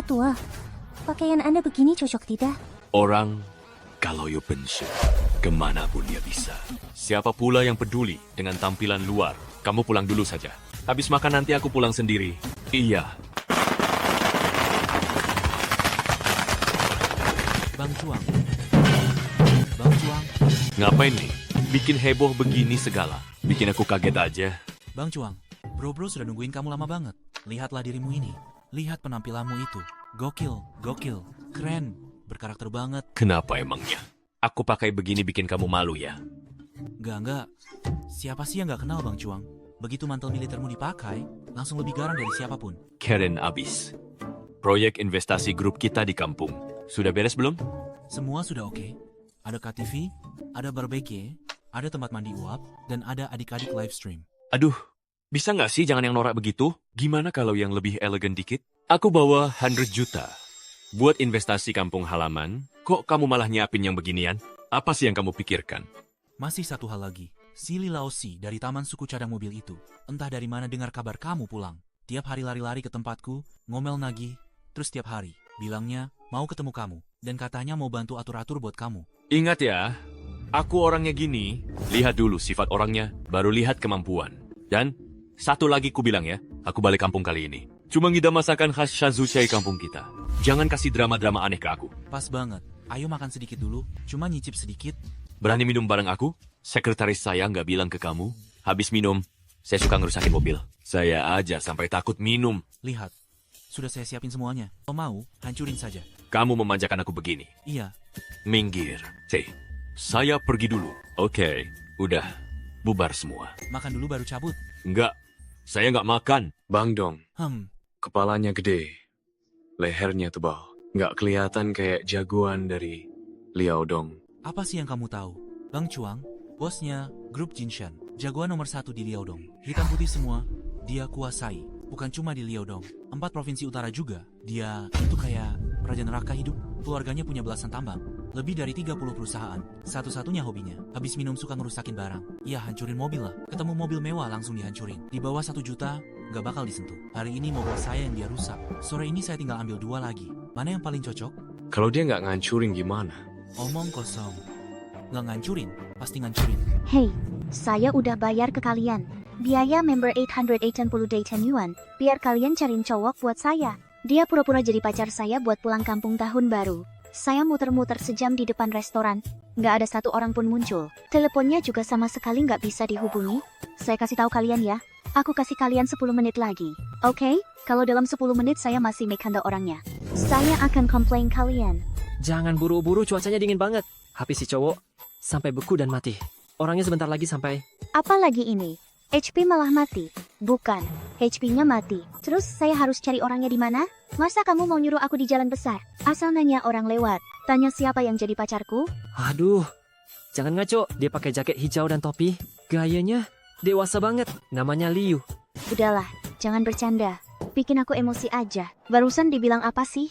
Ketua, pakaian Anda begini cocok tidak? Orang kalau you pensiun, kemanapun dia bisa. Siapa pula yang peduli dengan tampilan luar? Kamu pulang dulu saja. Habis makan nanti aku pulang sendiri. Iya. Bang Chuang. Bang Chuang. Ngapain nih? Bikin heboh begini segala. Bikin aku kaget aja. Bang Chuang. Bro sudah nungguin kamu lama banget. Lihatlah dirimu ini. Lihat penampilanmu itu. Gokil, gokil, keren, berkarakter banget. Kenapa emangnya? Aku pakai begini bikin kamu malu ya? Enggak. Siapa sih yang nggak kenal Bang Chuang? Begitu mantel militermu dipakai, langsung lebih garang dari siapapun. Keren abis. Proyek investasi grup kita di kampung. Sudah beres belum? Semua sudah oke. Ada KTV, ada barbecue, ada tempat mandi uap, dan ada adik-adik live stream. Aduh, bisa nggak sih jangan yang norak begitu? Gimana kalau yang lebih elegan dikit? Aku bawa 100 juta. Buat investasi kampung halaman, kok kamu malah nyiapin yang beginian? Apa sih yang kamu pikirkan? Masih satu hal lagi. Si Li Laosi dari taman suku cadang mobil itu. Entah dari mana dengar kabar kamu pulang. Tiap hari lari-lari ke tempatku, ngomel nagih, terus tiap hari. Bilangnya mau ketemu kamu, dan katanya mau bantu atur-atur buat kamu. Ingat ya, aku orangnya gini. Lihat dulu sifat orangnya, baru lihat kemampuan. Dan satu lagi ku bilang ya, aku balik kampung kali ini. Cuma ngidam masakan khas Shazuchai kampung kita. Jangan kasih drama-drama aneh ke aku. Pas banget. Ayo makan sedikit dulu, cuma nyicip sedikit. Berani minum bareng aku? Sekretaris saya nggak bilang ke kamu. Habis minum, saya suka ngerusakin mobil. Saya aja sampai takut minum. Lihat, sudah saya siapin semuanya. Kalau mau, hancurin saja. Kamu memanjakan aku begini. Iya. Minggir. Saya pergi dulu. Oke, udah. Bubar semua. Makan dulu baru cabut. Enggak, saya nggak makan. Bang Dong, kepalanya gede, lehernya tebal. Nggak kelihatan kayak jagoan dari Liao Dong. Apa sih yang kamu tahu? Bang Chuang, bosnya grup Jinshan, jagoan nomor 1 di Liaodong. Hitam putih semua, dia kuasai. Bukan cuma di Liaodong, 4 provinsi utara juga. Dia itu kayak raja neraka hidup. Keluarganya punya belasan tambang, lebih dari 30 perusahaan. Satu-satunya hobinya, habis minum suka ngerusakin barang. Ya hancurin mobil lah. Ketemu mobil mewah langsung dihancurin. Di bawah 1 juta, gak bakal disentuh. Hari ini mobil saya yang dia rusak. Sore ini saya tinggal ambil 2 lagi. Mana yang paling cocok? Kalau dia nggak ngancurin gimana? Omong kosong. Nggak ngancurin, pasti ngancurin. Hey, saya udah bayar ke kalian. Biaya member 880 Dayton Yuan. Biar kalian cariin cowok buat saya. Dia pura-pura jadi pacar saya buat pulang kampung tahun baru. Saya muter-muter sejam di depan restoran. Nggak ada satu orang pun muncul. Teleponnya juga sama sekali nggak bisa dihubungi. Saya kasih tahu kalian ya. Aku kasih kalian 10 menit lagi. Oke? Kalau dalam 10 menit saya masih make handa orangnya, saya akan komplain kalian. Jangan buru-buru, cuacanya dingin banget. HP si cowok sampai beku dan mati. Orangnya sebentar lagi sampai. Apalagi ini? HP malah mati. Bukan, HP-nya mati. Terus saya harus cari orangnya di mana? Masa kamu mau nyuruh aku di jalan besar? Asal nanya orang lewat. Tanya siapa yang jadi pacarku? Aduh, jangan ngaco. Dia pakai jaket hijau dan topi. Gayanya dewasa banget. Namanya Liu. Udahlah, jangan bercanda. Bikin aku emosi aja. Barusan dibilang apa sih?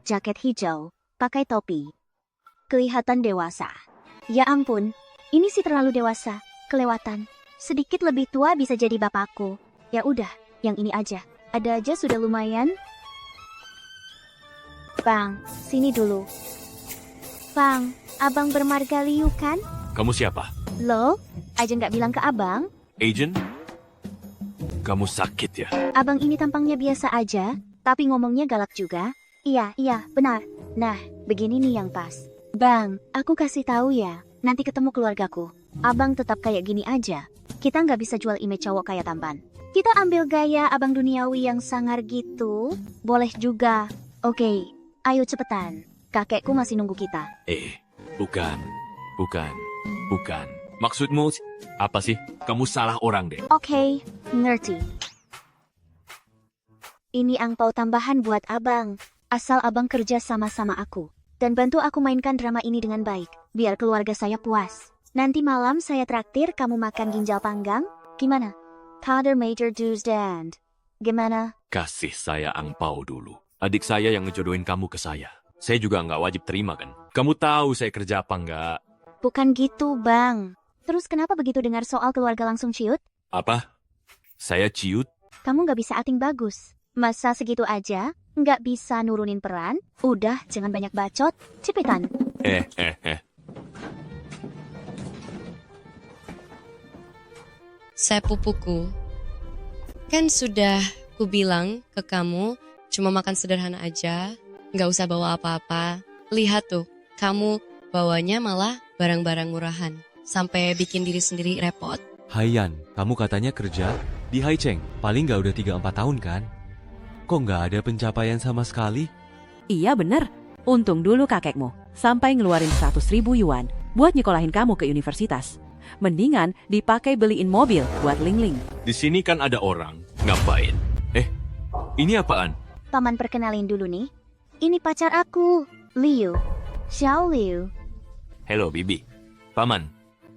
Jaket hijau, pakai topi. Kelihatan dewasa. Ya ampun, ini sih terlalu dewasa. Kelewatan. Sedikit lebih tua bisa jadi bapakku. Ya udah, yang ini aja. Ada aja sudah lumayan. Bang, sini dulu. Bang, abang bermarga Liu kan? Kamu siapa? Loh, aja nggak bilang ke abang? Agent? Kamu sakit ya? Abang ini tampangnya biasa aja, tapi ngomongnya galak juga. Iya, benar. Nah, begini nih yang pas. Bang, aku kasih tahu ya, nanti ketemu keluargaku. Abang tetap kayak gini aja. Kita nggak bisa jual image cowok kayak tampan. Kita ambil gaya abang duniawi yang sangar gitu. Boleh juga. Oke, ayo cepetan. Kakekku masih nunggu kita. Bukan. Maksudmu apa sih? Kamu salah orang deh. Oke, ngerti. Ini angpau tambahan buat abang. Asal abang kerja sama-sama aku. Dan bantu aku mainkan drama ini dengan baik. Biar keluarga saya puas. Nanti malam saya traktir kamu makan ginjal panggang. Gimana? Kader Major Dusdand. Gimana? Kasih saya angpau dulu. Adik saya yang ngejodohin kamu ke saya. Saya juga nggak wajib terima kan? Kamu tahu saya kerja apa nggak? Bukan gitu, Bang. Terus kenapa begitu dengar soal keluarga langsung ciut? Apa? Saya ciut? Kamu nggak bisa acting bagus. Masa segitu aja? Nggak bisa nurunin peran? Udah, jangan banyak bacot. Cepetan. Eh. Sepupuku, kan sudah kubilang ke kamu cuma makan sederhana aja, nggak usah bawa apa-apa. Lihat tuh, kamu bawanya malah barang-barang murahan, sampai bikin diri sendiri repot. Haiyan, kamu katanya kerja di Haicheng, paling nggak udah 3-4 tahun kan? Kok nggak ada pencapaian sama sekali? Iya bener, untung dulu kakekmu sampai ngeluarin 100.000 yuan buat nyekolahin kamu ke universitas. Mendingan dipakai beliin mobil buat Ling-Ling. Di sini kan ada orang. Ngapain? Ini apaan? Paman perkenalin dulu nih. Ini pacar aku, Liu. Xiao Liu. Hello, Bibi. Paman.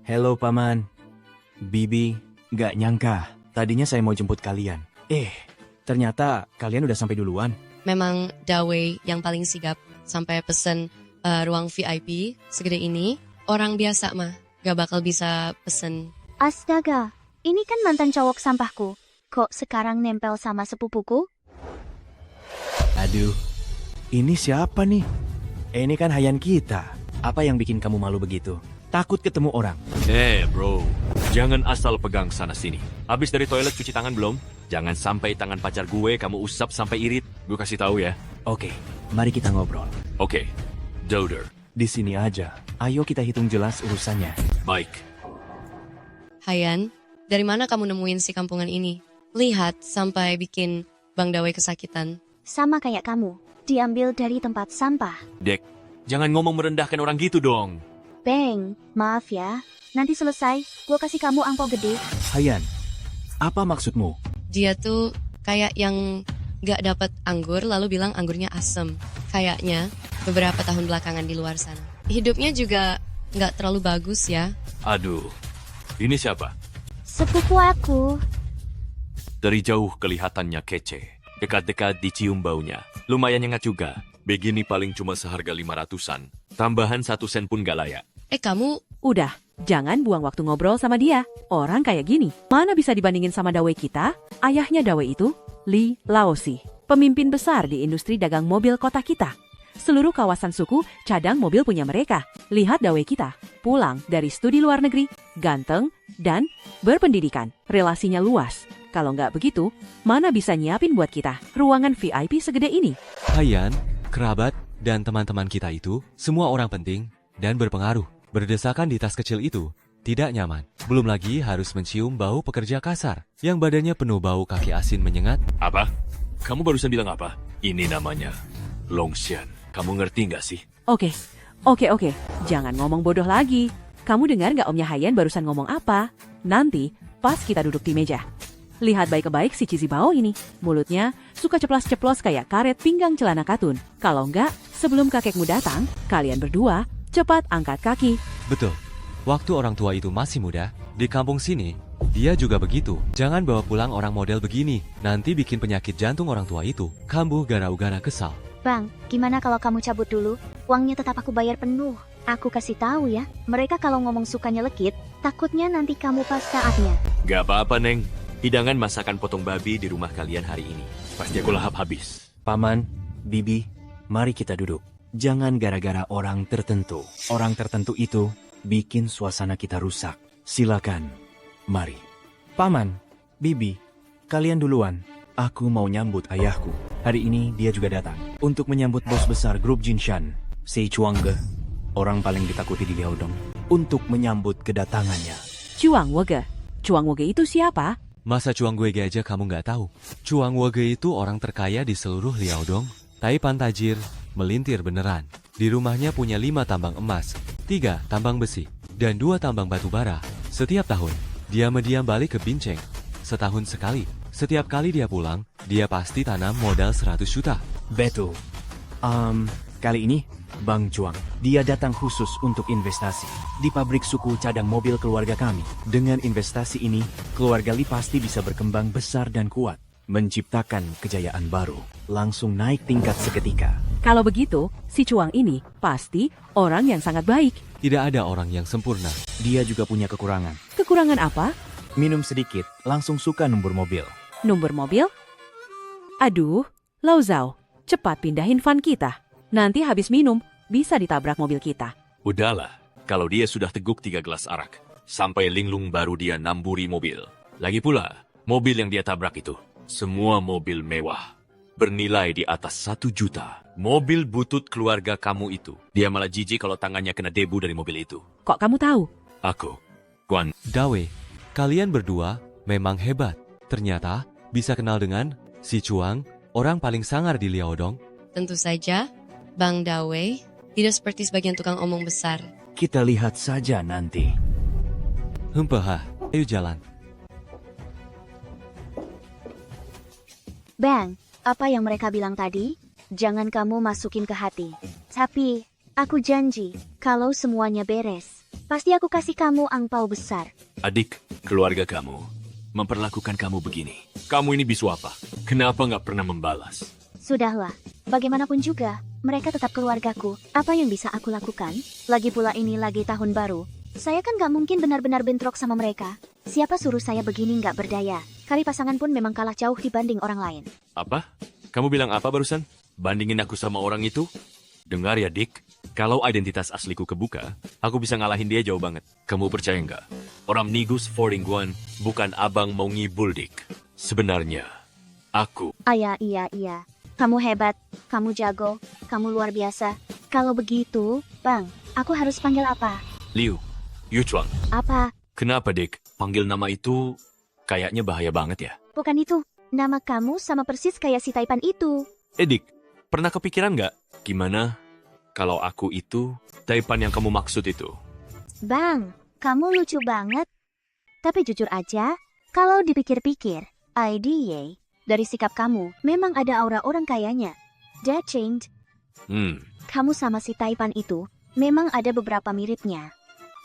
Halo Paman. Bibi, nggak nyangka. Tadinya saya mau jemput kalian. Ternyata kalian udah sampai duluan. Memang Dawei yang paling sigap, sampai pesen ruang VIP segede ini. Orang biasa mah gak bakal bisa pesen. Astaga, ini kan mantan cowok sampahku. Kok sekarang nempel sama sepupuku? Aduh, ini siapa nih? Ini kan Haiyan kita. Apa yang bikin kamu malu begitu? Takut ketemu orang. Bro. Jangan asal pegang sana-sini. Habis dari toilet cuci tangan belum? Jangan sampai tangan pacar gue kamu usap sampai irit. Gue kasih tahu ya. Oke, mari kita ngobrol. Oke. Daughter. Di sini aja. Ayo kita hitung jelas urusannya. Baik. Haiyan, dari mana kamu nemuin si kampungan ini? Lihat sampai bikin Bang Dawei kesakitan. Sama kayak kamu. Diambil dari tempat sampah. Dek, jangan ngomong merendahkan orang gitu dong. Bang, maaf ya. Nanti selesai, gue kasih kamu angpau gede. Haiyan, apa maksudmu? Dia tuh kayak yang gak dapat anggur lalu bilang anggurnya asem. Kayaknya beberapa tahun belakangan di luar sana. Hidupnya juga gak terlalu bagus ya. Aduh. Ini siapa? Sepupu aku. Dari jauh kelihatannya kece. Dekat-dekat dicium baunya. Lumayan nyengat juga. Begini paling cuma seharga 500-an. Tambahan 1 sen pun gak layak. Kamu Udah, jangan buang waktu ngobrol sama dia. Orang kayak gini, mana bisa dibandingin sama Dawei kita? Ayahnya Dawei itu, Li Laosi, pemimpin besar di industri dagang mobil kota kita. Seluruh kawasan suku cadang mobil punya mereka. Lihat Dawei kita, pulang dari studi luar negeri, ganteng, dan berpendidikan. Relasinya luas. Kalau nggak begitu, mana bisa nyiapin buat kita ruangan VIP segede ini? Haiyan, kerabat, dan teman-teman kita itu semua orang penting dan berpengaruh. Berdesakan di tas kecil itu tidak nyaman. Belum lagi harus mencium bau pekerja kasar yang badannya penuh bau kaki asin menyengat. Apa? Kamu barusan bilang apa? Ini namanya Longshan. Kamu ngerti nggak sih? Oke. Jangan ngomong bodoh lagi. Kamu dengar nggak Omnya Haiyan barusan ngomong apa? Nanti pas kita duduk di meja. Lihat baik-baik si Cizi Bao ini. Mulutnya suka ceplas-ceplos kayak karet pinggang celana katun. Kalau nggak, sebelum kakekmu datang, kalian berdua cepat angkat kaki. Betul. Waktu orang tua itu masih muda, di kampung sini, dia juga begitu. Jangan bawa pulang orang model begini. Nanti bikin penyakit jantung orang tua itu. Kambuh gara-gara kesal. Bang, gimana kalau kamu cabut dulu? Uangnya tetap aku bayar penuh. Aku kasih tahu ya, mereka kalau ngomong sukanya lekit, takutnya nanti kamu pas saatnya. Gak apa-apa, Neng. Hidangan masakan potong babi di rumah kalian hari ini. Pasti aku lahap habis. Paman, Bibi, mari kita duduk. Jangan gara-gara orang tertentu. Orang tertentu itu bikin suasana kita rusak. Silakan, mari. Paman, Bibi, kalian duluan. Aku mau nyambut ayahku. Hari ini dia juga datang. Untuk menyambut bos besar grup Jinshan, Sei Chuangge, orang paling ditakuti di Liaodong. Untuk menyambut kedatangannya. Chuang Wege. Chuang Wege itu siapa? Masa Chuang Wege aja kamu nggak tahu? Chuang Wege itu orang terkaya di seluruh Liaodong. Taipan tajir, melintir beneran. Di rumahnya punya 5 tambang emas, 3 tambang besi, dan 2 tambang batu bara. Setiap tahun, diam-diam balik ke Bincheng. Setahun sekali. Setiap kali dia pulang, dia pasti tanam modal 100 juta. Betul. Kali ini, Bang Chuang, dia datang khusus untuk investasi di pabrik suku cadang mobil keluarga kami. Dengan investasi ini, keluarga Li pasti bisa berkembang besar dan kuat, menciptakan kejayaan baru, langsung naik tingkat seketika. Kalau begitu, si Chuang ini pasti orang yang sangat baik. Tidak ada orang yang sempurna. Dia juga punya kekurangan. Kekurangan apa? Minum sedikit, langsung suka nembur mobil. Nomor mobil? Aduh, Lao Zhao, Cepat pindahin van kita. Nanti habis minum, bisa ditabrak mobil kita. Udahlah, kalau dia sudah teguk 3 gelas arak, sampai linglung baru dia namburi mobil. Lagi pula, mobil yang dia tabrak itu, semua mobil mewah. Bernilai di atas 1 juta. Mobil butut keluarga kamu itu. Dia malah jijik kalau tangannya kena debu dari mobil itu. Kok kamu tahu? Aku, Guan, Dawe, kalian berdua memang hebat. Ternyata bisa kenal dengan si Chuang, orang paling sangar di Liaodong. Tentu saja, Bang Dawei tidak seperti sebagian tukang omong besar. Kita lihat saja nanti. Hempehah, ayo jalan. Bang, apa yang mereka bilang tadi? Jangan kamu masukin ke hati. Tapi, aku janji, kalau semuanya beres, pasti aku kasih kamu angpau besar. adik, keluarga kamu, memperlakukan kamu begini. Kamu ini bisu apa? Kenapa nggak pernah membalas? Sudahlah, bagaimanapun juga, mereka tetap keluargaku. Apa yang bisa aku lakukan? Lagi pula ini lagi tahun baru. Saya kan gak mungkin benar-benar bentrok sama mereka. Siapa suruh saya begini gak berdaya? Kali pasangan pun memang kalah jauh dibanding orang lain. Apa? Kamu bilang apa barusan? Bandingin aku sama orang itu? Dengar ya, Dik. Kalau identitas asliku kebuka, aku bisa ngalahin dia jauh banget. Kamu percaya nggak? Orang Nigus Fordingguan bukan abang mau ngibul, Dik. Sebenarnya, aku... Iya. Kamu hebat, kamu jago, kamu luar biasa. Kalau begitu, Bang, aku harus panggil apa? Liu, Yuchuang. Apa? Kenapa, Dik? Panggil nama itu kayaknya bahaya banget ya. Bukan itu. Nama kamu sama persis kayak si Taipan itu. Dik, pernah kepikiran nggak? Gimana kalau aku itu Taipan yang kamu maksud itu? Bang, kamu lucu banget. Tapi jujur aja, kalau dipikir-pikir, IDY, dari sikap kamu, memang ada aura orang kayanya. That changed. Kamu sama si Taipan itu, memang ada beberapa miripnya.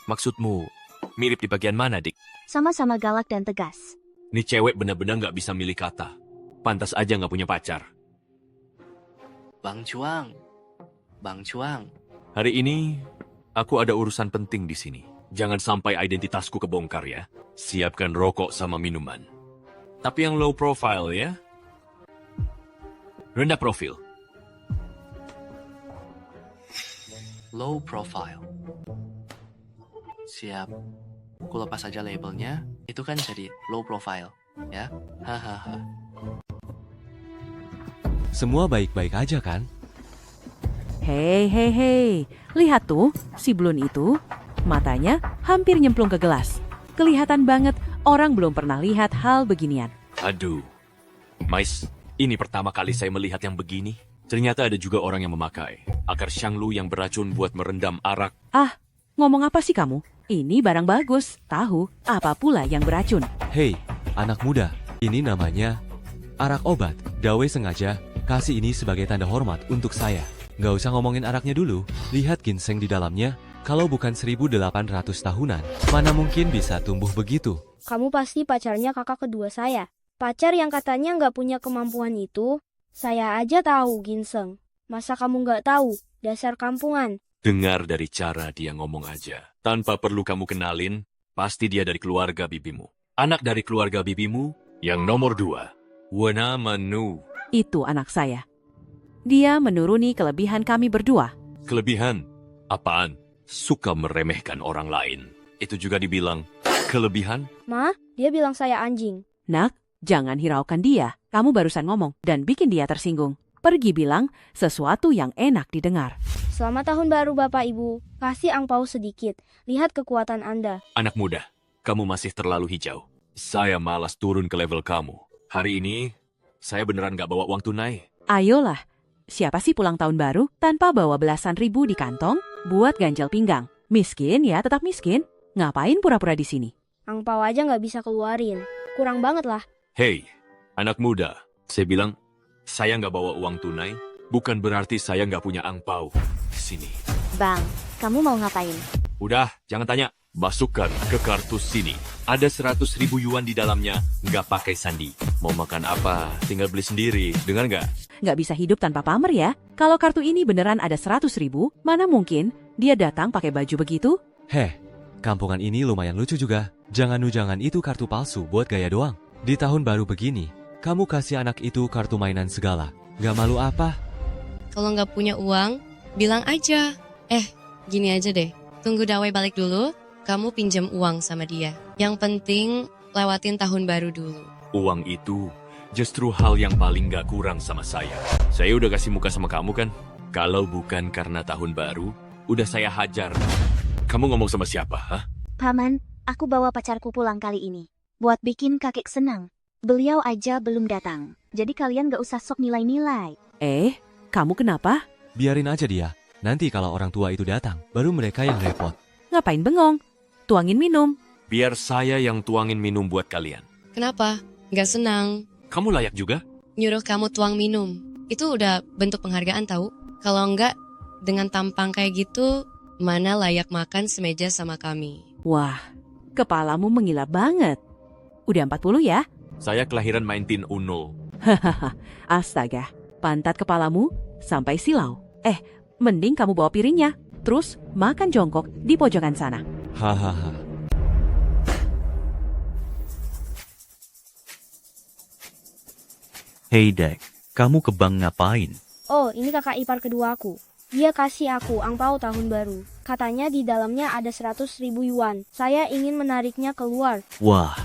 Maksudmu mirip di bagian mana, Dik? Sama-sama galak dan tegas. Ini cewek benar-benar nggak bisa milih kata. Pantas aja nggak punya pacar. Bang Chuang. Hari ini, aku ada urusan penting di sini. Jangan sampai identitasku kebongkar ya. Siapkan rokok sama minuman. Tapi yang low profile ya. Rendah profil. Low profile. Siap. Aku lepas aja labelnya. Itu kan jadi low profile. Ya. Hahaha. Semua baik-baik aja kan? Hei, lihat tuh, si Blun itu, matanya hampir nyemplung ke gelas. Kelihatan banget orang belum pernah lihat hal beginian. Aduh. Mais, ini pertama kali saya melihat yang begini. Ternyata ada juga orang yang memakai akar shanglu yang beracun buat merendam arak. Ah, ngomong apa sih kamu? Ini barang bagus, tahu apa pula yang beracun. Hei, anak muda, ini namanya arak obat. Dawe sengaja kasih ini sebagai tanda hormat untuk saya. Nggak usah ngomongin araknya dulu, lihat ginseng di dalamnya. Kalau bukan 1800 tahunan, mana mungkin bisa tumbuh begitu? Kamu pasti pacarnya kakak kedua saya. Pacar yang katanya nggak punya kemampuan itu, saya aja tahu ginseng. Masa kamu nggak tahu, dasar kampungan? Dengar dari cara dia ngomong aja. Tanpa perlu kamu kenalin, pasti dia dari keluarga bibimu. Anak dari keluarga bibimu yang nomor 2, Wana Manu. Itu anak saya. Dia menuruni kelebihan kami berdua. Kelebihan? Apaan? Suka meremehkan orang lain. Itu juga dibilang kelebihan? Ma, dia bilang saya anjing. Nak, jangan hiraukan dia. Kamu barusan ngomong dan bikin dia tersinggung. Pergi bilang sesuatu yang enak didengar. Selamat tahun baru Bapak Ibu. Kasih angpau sedikit. Lihat kekuatan Anda. Anak muda, kamu masih terlalu hijau. Saya malas turun ke level kamu. Hari ini, saya beneran gak bawa uang tunai. Ayolah, siapa sih pulang tahun baru tanpa bawa belasan ribu di kantong buat ganjal pinggang? Miskin ya tetap miskin. Ngapain pura-pura di sini? Angpau aja nggak bisa keluarin. Kurang banget lah. Hei, anak muda. Saya bilang, saya nggak bawa uang tunai, bukan berarti saya nggak punya angpau. Sini. Bang, kamu mau ngapain? Udah, jangan tanya. Masukkan ke kartu sini. Ada 100.000 yuan di dalamnya, nggak pakai sandi. Mau makan apa, tinggal beli sendiri. Dengar nggak? Nggak bisa hidup tanpa pamer ya. Kalau kartu ini beneran ada 100.000, mana mungkin dia datang pakai baju begitu? Heh, kampungan ini lumayan lucu juga. Jangan itu kartu palsu buat gaya doang. Di tahun baru begini, kamu kasih anak itu kartu mainan segala. Gak malu apa? Kalau nggak punya uang, bilang aja. Gini aja deh. Tunggu Dawei balik dulu, kamu pinjam uang sama dia. Yang penting lewatin tahun baru dulu. Uang itu justru hal yang paling gak kurang sama saya. Saya udah kasih muka sama kamu kan? Kalau bukan karena tahun baru, udah saya hajar. Kamu ngomong sama siapa, hah? Paman, aku bawa pacarku pulang kali ini. Buat bikin kakek senang. Beliau aja belum datang. Jadi kalian gak usah sok nilai-nilai. Kamu kenapa? Biarin aja dia. Nanti kalau orang tua itu datang, baru mereka yang repot. Ngapain bengong? Tuangin minum. Biar saya yang tuangin minum buat kalian. Kenapa? Nggak senang. Kamu layak juga? Nyuruh kamu tuang minum. Itu udah bentuk penghargaan tahu. Kalau nggak, dengan tampang kayak gitu, mana layak makan semeja sama kami. Wah, kepalamu mengilap banget. Udah 40 ya? Saya kelahiran 1900. Hahaha, astaga. Pantat kepalamu sampai silau. Mending kamu bawa piringnya. Terus makan jongkok di pojokan sana. Hahaha. Hei Dek, kamu ke bank ngapain? Oh, ini kakak ipar kedua aku. Dia kasih aku angpau tahun baru. Katanya di dalamnya ada 100.000 yuan. Saya ingin menariknya keluar. Wah,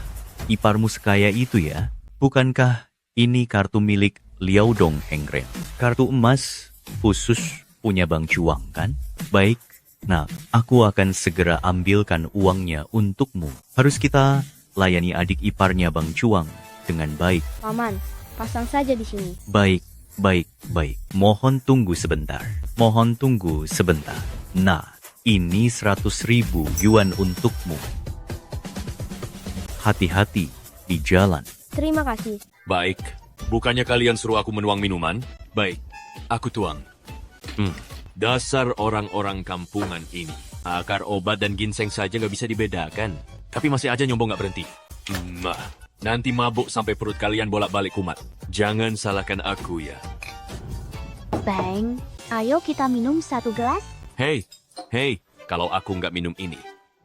iparmu sekaya itu ya? Bukankah ini kartu milik Liaodong Hengren? Kartu emas khusus punya Bang Cuang kan? Baik, nah aku akan segera ambilkan uangnya untukmu. Harus kita layani adik iparnya Bang Cuang dengan baik. Paman, pasang saja di sini. Baik. Mohon tunggu sebentar. Nah, ini 100.000 yuan untukmu. Hati-hati di jalan. Terima kasih. Baik, bukannya kalian suruh aku menuang minuman? Baik, aku tuang. Dasar orang-orang kampungan ini. Akar obat dan ginseng saja nggak bisa dibedakan. Tapi masih aja nyombong nggak berhenti. Nanti mabuk sampai perut kalian bolak-balik kumat. Jangan salahkan aku ya. Bang, ayo kita minum 1 gelas. Hei, kalau aku nggak minum ini,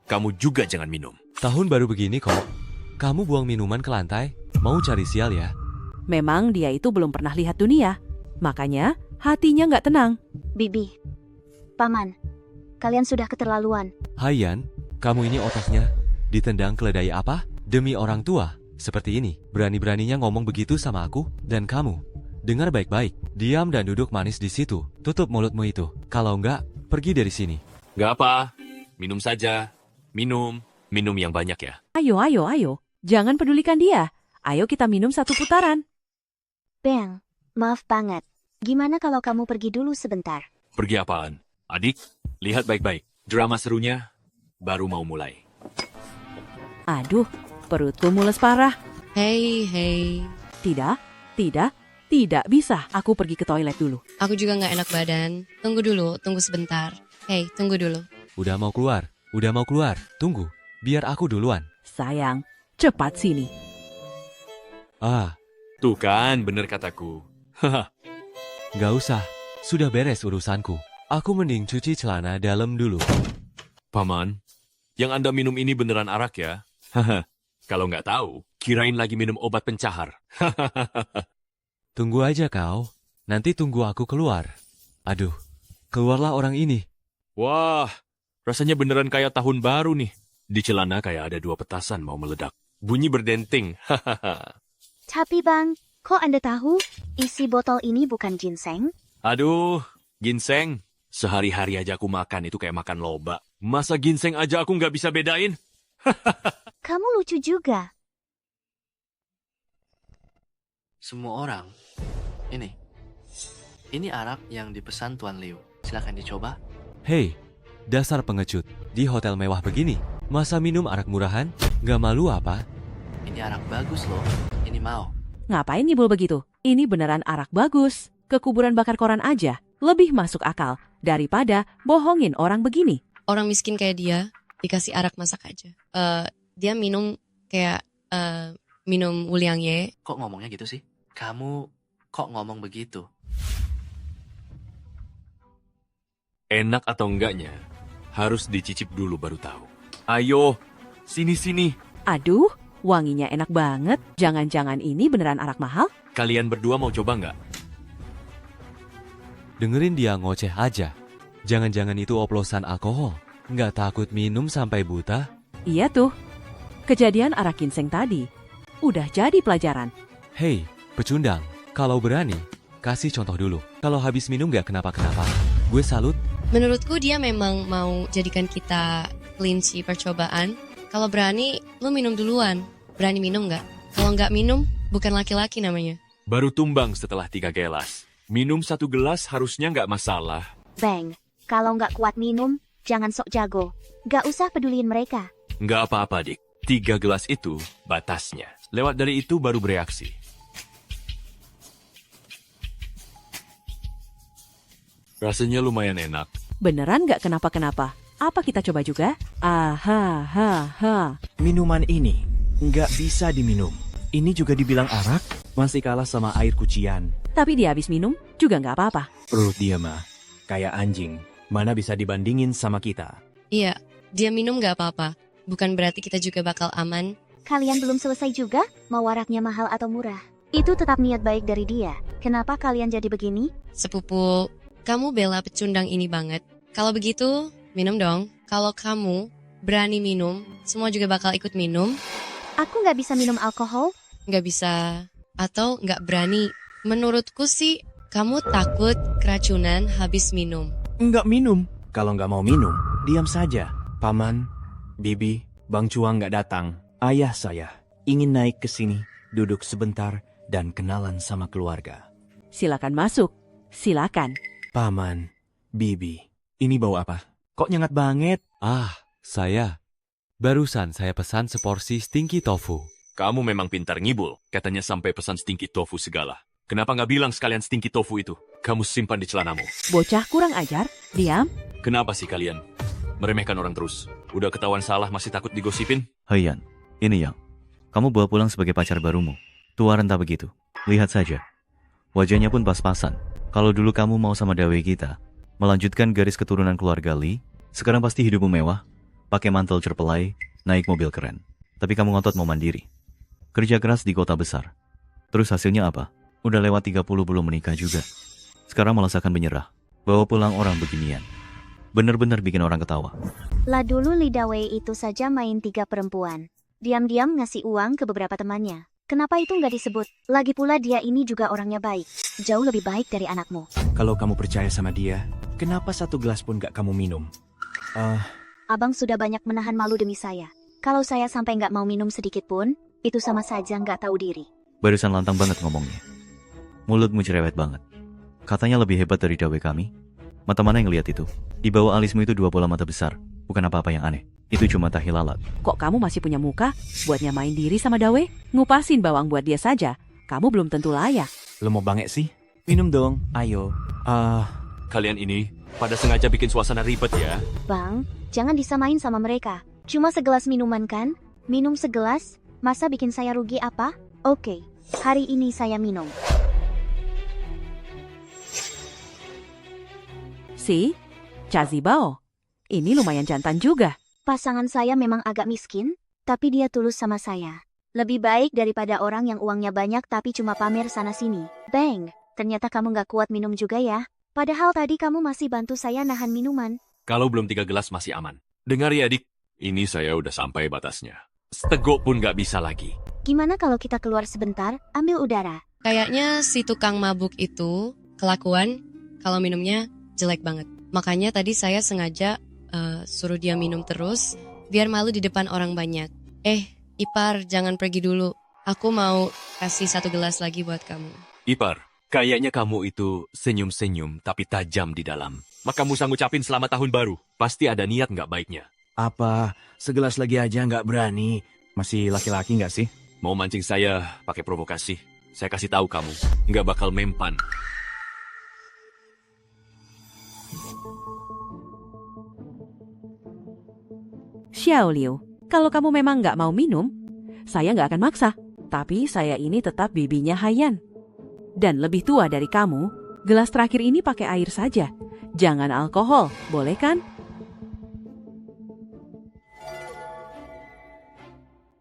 kamu juga jangan minum. Tahun baru begini kok. Kamu buang minuman ke lantai? Mau cari sial ya? Memang dia itu belum pernah lihat dunia. Makanya hatinya nggak tenang. Bibi, Paman, kalian sudah keterlaluan. Hayan, kamu ini otaknya ditendang keledai apa? Demi orang tua. Seperti ini, berani-beraninya ngomong begitu sama aku dan kamu. Dengar baik-baik, diam dan duduk manis di situ. Tutup mulutmu itu. Kalau enggak, pergi dari sini. Gak apa, minum saja. Minum yang banyak ya. Ayo. Jangan pedulikan dia. Ayo kita minum 1 putaran. Bang, maaf banget. Gimana kalau kamu pergi dulu sebentar? Pergi apaan? Adik, lihat baik-baik. Drama serunya baru mau mulai. Aduh, perutku mules parah. Hei. Tidak bisa. Aku pergi ke toilet dulu. Aku juga nggak enak badan. Tunggu sebentar. Hei, tunggu dulu. Udah mau keluar. Tunggu, biar aku duluan. Sayang, cepat sini. Tuh kan, bener kataku. Gak usah, sudah beres urusanku. Aku mending cuci celana dalam dulu. Paman, yang Anda minum ini beneran arak ya? Kalau nggak tahu, kirain lagi minum obat pencahar. Tunggu aja kau, nanti tunggu aku keluar. Aduh, keluarlah orang ini. Wah, rasanya beneran kayak tahun baru nih. Di celana kayak ada 2 petasan mau meledak. Bunyi berdenting. Tapi Bang, kok Anda tahu isi botol ini bukan ginseng? Aduh, ginseng. Sehari-hari aja aku makan itu kayak makan loba. Masa ginseng aja aku nggak bisa bedain? Kamu lucu juga. Semua orang. Ini arak yang dipesan Tuan Liu. Silakan dicoba. Hei, dasar pengecut. Di hotel mewah begini, masa minum arak murahan? Gak malu apa? Ini arak bagus loh. Ini mau. Ngapain nyibul begitu? Ini beneran arak bagus. Ke kuburan bakar koran aja. Lebih masuk akal daripada bohongin orang begini. Orang miskin kayak dia dikasih arak masak aja. Dia minum kayak minum Wuliangye. Kok ngomongnya gitu sih? Kamu kok ngomong begitu? Enak atau enggaknya, harus dicicip dulu baru tahu. Ayo, sini. Aduh, wanginya enak banget. Jangan-jangan ini beneran arak mahal? Kalian berdua mau coba nggak? Dengerin dia ngoceh aja. Jangan-jangan itu oplosan alkohol. Nggak takut minum sampai buta? Iya tuh. Kejadian arak ginseng tadi. Udah jadi pelajaran. Hei, pecundang. Kalau berani, kasih contoh dulu. Kalau habis minum nggak kenapa-kenapa. Gue salut. Menurutku dia memang mau jadikan kita kelinci percobaan. Kalau berani, lu minum duluan. Berani minum nggak? Kalau nggak minum, bukan laki-laki namanya. Baru tumbang setelah 3 gelas. Minum 1 gelas harusnya nggak masalah. Bang, kalau nggak kuat minum, jangan sok jago. Nggak usah peduliin mereka. Nggak apa-apa, Dik. 3 gelas itu batasnya. Lewat dari itu baru bereaksi. Rasanya lumayan enak. Beneran nggak kenapa-kenapa? Apa kita coba juga? Aha. Minuman ini nggak bisa diminum. Ini juga dibilang arak, masih kalah sama air kucian. Tapi dia habis minum juga nggak apa-apa. Perut dia mah kayak anjing. Mana bisa dibandingin sama kita? Iya, dia minum nggak apa-apa. Bukan berarti kita juga bakal aman. Kalian belum selesai juga? Mau waraknya mahal atau murah? Itu tetap niat baik dari dia. Kenapa kalian jadi begini? Sepupu, kamu bela pecundang ini banget. Kalau begitu, minum dong. Kalau kamu berani minum, semua juga bakal ikut minum. Aku nggak bisa minum alkohol. Nggak bisa. Atau nggak berani. Menurutku sih, kamu takut keracunan habis minum. Nggak minum. Kalau nggak mau minum, diam saja. Paman, Bibi, Bang Cuang nggak datang. Ayah saya ingin naik ke sini, duduk sebentar, dan kenalan sama keluarga. Silakan masuk. Silakan. Paman, Bibi, ini bau apa? Kok nyengat banget? Saya. Barusan saya pesan seporsi stinky tofu. Kamu memang pintar ngibul. Katanya sampai pesan stinky tofu segala. Kenapa nggak bilang sekalian stinky tofu itu? Kamu simpan di celanamu. Bocah kurang ajar. Diam. Kenapa sih kalian meremehkan orang terus? Udah ketahuan salah masih takut digosipin? Hei Yan, ini Yang. Kamu bawa pulang sebagai pacar barumu. Tua renta begitu. Lihat saja. Wajahnya pun pas-pasan. Kalau dulu kamu mau sama Dawe kita, melanjutkan garis keturunan keluarga Lee, sekarang pasti hidupmu mewah, pakai mantel cerpelai, naik mobil keren. Tapi kamu ngotot mau mandiri. Kerja keras di kota besar. Terus hasilnya apa? Udah lewat 30 belum menikah juga. Sekarang malah seakan menyerah. Bawa pulang orang beginian. Bener-bener bikin orang ketawa. Lah dulu Lidawei itu saja main 3 perempuan. Diam-diam ngasih uang ke beberapa temannya. Kenapa itu nggak disebut? Lagi pula dia ini juga orangnya baik. Jauh lebih baik dari anakmu. Kalau kamu percaya sama dia, kenapa 1 gelas pun gak kamu minum? Abang sudah banyak menahan malu demi saya. Kalau saya sampai nggak mau minum sedikit pun, itu sama saja nggak tahu diri. Barusan lantang banget ngomongnya. Mulutmu cerewet banget. Katanya lebih hebat dari Dawe kami. Mata mana yang lihat itu? Di bawah alismu itu 2 bola mata besar. Bukan apa-apa yang aneh. Itu cuma tahi lalat. Kok kamu masih punya muka buat nyamain diri sama Dawe? Ngupasin bawang buat dia saja. Kamu belum tentu layak. Lo mau bangek sih? Minum dong, ayo. Kalian ini pada sengaja bikin suasana ribet ya? Bang, jangan disamain sama mereka. Cuma segelas minuman kan? Minum segelas, masa bikin saya rugi apa? Oke, hari ini saya minum. Si, Chazibao. Ini lumayan jantan juga. Pasangan saya memang agak miskin, tapi dia tulus sama saya. Lebih baik daripada orang yang uangnya banyak tapi cuma pamer sana-sini. Bang, ternyata kamu nggak kuat minum juga ya? Padahal tadi kamu masih bantu saya nahan minuman. Kalau belum 3 gelas masih aman. Dengar ya adik, ini saya udah sampai batasnya. Seteguk pun nggak bisa lagi. Gimana kalau kita keluar sebentar, ambil udara? Kayaknya si tukang mabuk itu kelakuan kalau minumnya jelek banget. Makanya tadi saya sengaja suruh dia minum terus, biar malu di depan orang banyak. Ipar, jangan pergi dulu. Aku mau kasih 1 gelas lagi buat kamu. Ipar, kayaknya kamu itu senyum-senyum tapi tajam di dalam. Maka kamu ngucapin selamat tahun baru. Pasti ada niat nggak baiknya. Apa? Segelas lagi aja nggak berani? Masih laki-laki nggak sih? Mau mancing saya pakai provokasi. Saya kasih tahu kamu, nggak bakal mempan. Xiao Liu, kalau kamu memang nggak mau minum, saya nggak akan maksa. Tapi saya ini tetap bibinya Haiyan. Dan lebih tua dari kamu, gelas terakhir ini pakai air saja. Jangan alkohol, boleh kan?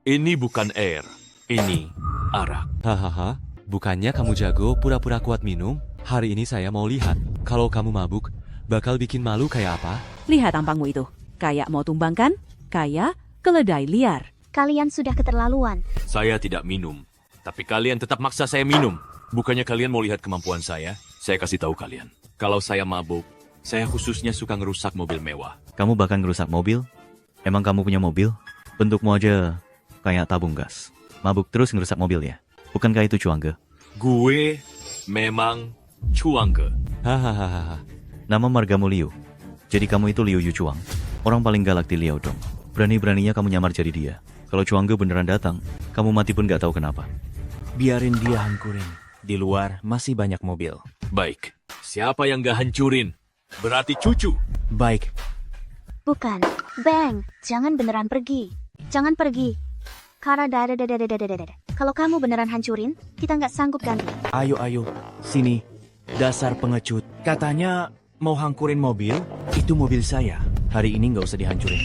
Ini bukan air, ini arak. Hahaha, bukannya kamu jago pura-pura kuat minum? Hari ini saya mau lihat. Kalau kamu mabuk, bakal bikin malu kayak apa? Lihat tampangmu itu. Kayak mau tumbang kan? Kayak keledai liar. Kalian sudah keterlaluan. Saya tidak minum, tapi kalian tetap maksa saya minum. Bukannya kalian mau lihat kemampuan saya? Saya kasih tahu kalian. Kalau saya mabuk, saya khususnya suka ngerusak mobil mewah. Kamu bahkan ngerusak mobil? Emang kamu punya mobil? Bentukmu aja kayak tabung gas. Mabuk terus ngerusak mobil ya? Bukankah itu cuangge? Gue memang cuangge. Hahaha. Nama margamu Liu. Jadi kamu itu Liu Yucuang. Orang paling galak di Liaodong. Berani-beraninya kamu nyamar jadi dia. Kalau cuangge beneran datang, kamu mati pun gak tahu kenapa. Biarin dia hancurin. Di luar masih banyak mobil. Baik, siapa yang gak hancurin? Berarti cucu. Baik, Bukan. Bang, jangan beneran pergi. Jangan pergi. Karena kalau kamu beneran hancurin, kita nggak sanggup ganti. ayo, sini. Dasar pengecut. Katanya mau hancurin mobil, itu mobil saya. Hari ini nggak usah dihancurin.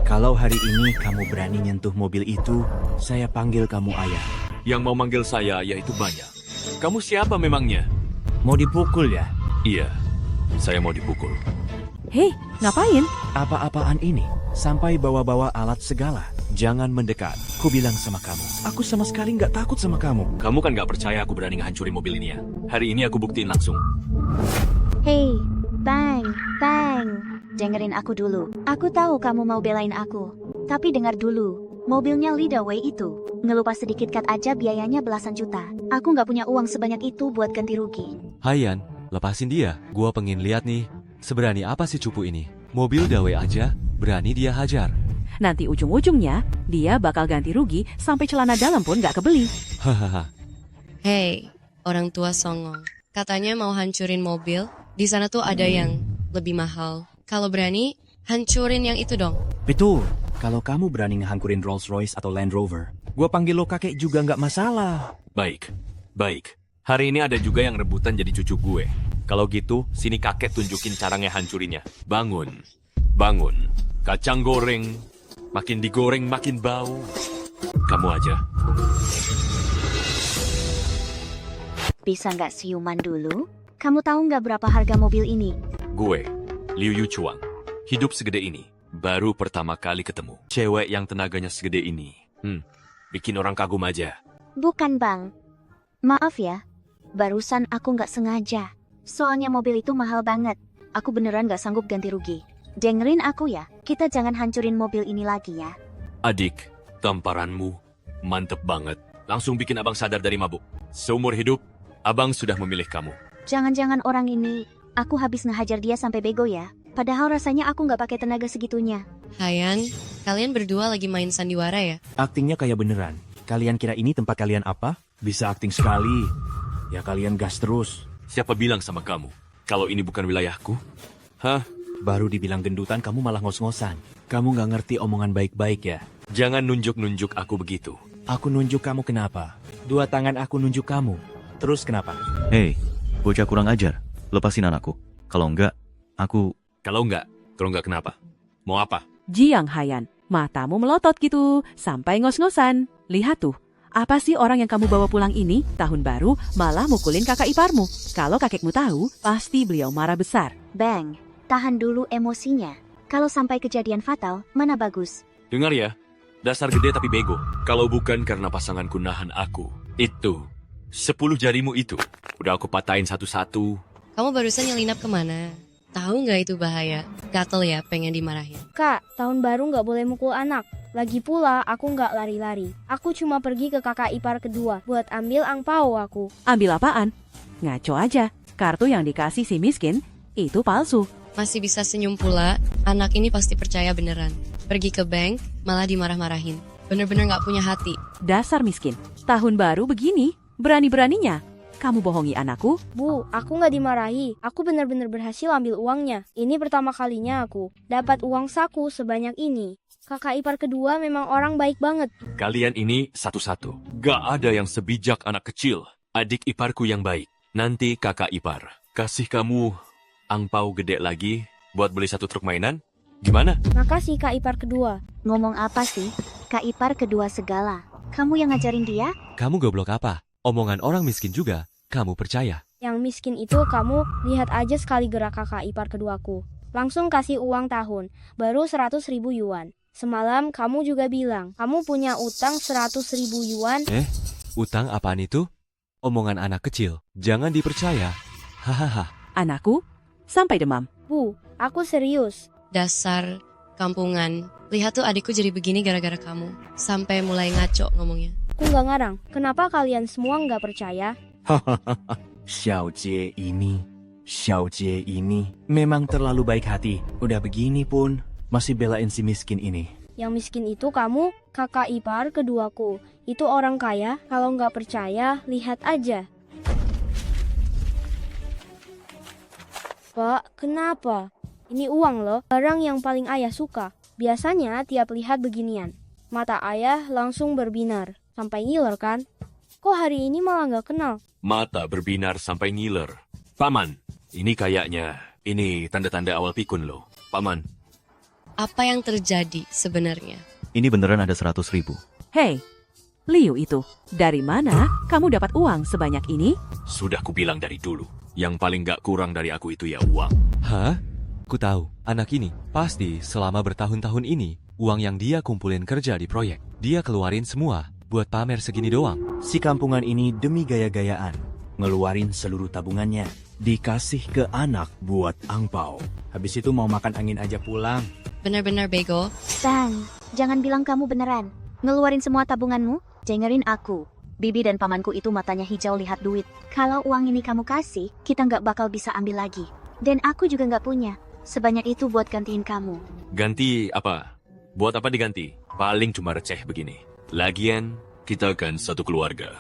Kalau hari ini kamu berani nyentuh mobil itu, saya panggil kamu ayah. Yang mau manggil saya yaitu banyak. Kamu siapa memangnya? Mau dipukul ya? Iya, saya mau dipukul. Hei, ngapain? Apa-apaan ini? Sampai bawa-bawa alat segala. Jangan mendekat. Ku bilang sama kamu. Aku sama sekali nggak takut sama kamu. Kamu kan gak percaya aku berani ngehancurin mobil ini ya? Hari ini aku buktiin langsung. Hey, Bang. Dengerin aku dulu. Aku tahu kamu mau belain aku. Tapi dengar dulu. Mobilnya Leadaway itu. Ngelupas sedikit cut aja biayanya belasan juta. Aku nggak punya uang sebanyak itu buat ganti rugi. Hayan, lepasin dia. Gua pengen lihat nih, seberani apa sih cupu ini. Mobil Dawei aja, berani dia hajar. Nanti ujung-ujungnya, dia bakal ganti rugi sampai celana dalam pun gak kebeli. Hahaha. Hey, orang tua songong. Katanya mau hancurin mobil. Di sana tuh ada yang lebih mahal. Kalau berani, hancurin yang itu dong. Betul. Kalau kamu berani ngehancurin Rolls Royce atau Land Rover, gua panggil lo kakek juga nggak masalah. Baik. Hari ini ada juga yang rebutan jadi cucu gue. Kalau gitu, sini kakek tunjukin cara ngehancurinnya. Bangun. Kacang goreng. Makin digoreng makin bau. Kamu aja. Bisa nggak siuman dulu? Kamu tahu nggak berapa harga mobil ini? Gue, Liu Yucuang. Hidup segede ini. Baru pertama kali ketemu. Cewek yang tenaganya segede ini. Bikin orang kagum aja. Bukan Bang. Maaf ya. Barusan aku nggak sengaja. Soalnya mobil itu mahal banget. Aku beneran nggak sanggup ganti rugi. Dengerin aku ya. Kita jangan hancurin mobil ini lagi ya. Adik, tamparanmu mantep banget. Langsung bikin abang sadar dari mabuk. Seumur hidup, abang sudah memilih kamu. Jangan-jangan orang ini, aku habis ngehajar dia sampai bego ya. Padahal rasanya aku nggak pakai tenaga segitunya. Hayan, kalian berdua lagi main sandiwara ya? Aktingnya kayak beneran. Kalian kira ini tempat kalian apa? Bisa akting sekali. Ya kalian gas terus. Siapa bilang sama kamu? Kalau ini bukan wilayahku? Hah? Baru dibilang gendutan kamu malah ngos-ngosan. Kamu nggak ngerti omongan baik-baik ya? Jangan nunjuk-nunjuk aku begitu. Aku nunjuk kamu kenapa? Dua tangan aku nunjuk kamu. Terus kenapa? Hei, bocah kurang ajar. Lepasin anakku. Kalau enggak, aku... Kalau enggak kenapa? Mau apa? Jiang Hayan, matamu melotot gitu, sampai ngos-ngosan. Lihat tuh, apa sih orang yang kamu bawa pulang ini, tahun baru, malah mukulin kakak iparmu. Kalau kakekmu tahu, pasti beliau marah besar. Bang, tahan dulu emosinya. Kalau sampai kejadian fatal, mana bagus. Dengar ya, dasar gede tapi bego. Kalau bukan karena pasanganku nahan aku, itu 10 jarimu itu udah aku patahin satu-satu. Kamu barusan nyelinap kemana? Tahu nggak itu bahaya? Gatel ya, pengen dimarahin. Kak, tahun baru nggak boleh mukul anak. Lagi pula, aku nggak lari-lari. Aku cuma pergi ke kakak ipar kedua buat ambil angpau aku. Ambil apaan? Ngaco aja, kartu yang dikasih si miskin, itu palsu. Masih bisa senyum pula, anak ini pasti percaya beneran. Pergi ke bank, malah dimarah-marahin. Bener-bener nggak punya hati. Dasar miskin, tahun baru begini, berani-beraninya. Kamu bohongi anakku? Bu, aku nggak dimarahi. Aku benar-benar berhasil ambil uangnya. Ini pertama kalinya aku dapat uang saku sebanyak ini. Kakak ipar kedua memang orang baik banget. Kalian ini satu-satu. Gak ada yang sebijak anak kecil. Adik iparku yang baik. Nanti kakak ipar kasih kamu angpau gede lagi buat beli 1 truk mainan. Gimana? Makasih kak ipar kedua. Ngomong apa sih? Kak ipar kedua segala. Kamu yang ngajarin dia? Kamu goblok apa? Omongan orang miskin juga, kamu percaya. Yang miskin itu kamu lihat aja sekali gerak kakak ipar keduaku. Langsung kasih uang tahun, baru 100.000 yuan. Semalam kamu juga bilang, kamu punya utang 100.000 yuan. Utang apaan itu? Omongan anak kecil. Jangan dipercaya. Hahaha. Anakku, sampai demam. Bu, aku serius. Dasar kampungan. Lihat tuh adikku jadi begini gara-gara kamu. Sampai mulai ngaco ngomongnya. Aku nggak ngarang, kenapa kalian semua nggak percaya? Xiao Jie ini memang terlalu baik hati. Udah begini pun masih belain si miskin ini. Yang miskin itu kamu, kakak ipar keduaku. Itu orang kaya, kalau nggak percaya, lihat aja. Pak, kenapa? Ini uang loh, barang yang paling ayah suka. Biasanya tiap lihat beginian, mata ayah langsung berbinar, sampai ngiler kan? Kok hari ini malah nggak kenal? Mata berbinar sampai ngiler. Paman, ini kayaknya, ini tanda-tanda awal pikun loh. Paman. Apa yang terjadi sebenarnya? Ini beneran ada 100.000. Hei, Liu itu, dari mana kamu dapat uang sebanyak ini? Sudah kubilang dari dulu, yang paling gak kurang dari aku itu ya uang. Hah? Ku tahu, anak ini pasti selama bertahun-tahun ini, uang yang dia kumpulin kerja di proyek, dia keluarin semua buat pamer segini doang. Si kampungan ini demi gaya-gayaan, ngeluarin seluruh tabungannya, dikasih ke anak buat angpau. Habis itu mau makan angin aja pulang. Benar-benar bego. Bang, jangan bilang kamu beneran. Ngeluarin semua tabunganmu? Dengerin aku. Bibi dan pamanku itu matanya hijau lihat duit. Kalau uang ini kamu kasih, kita nggak bakal bisa ambil lagi. Dan aku juga nggak punya. Sebanyak itu buat gantiin kamu. Ganti apa? Buat apa diganti? Paling cuma receh begini. Lagian, kita kan satu keluarga.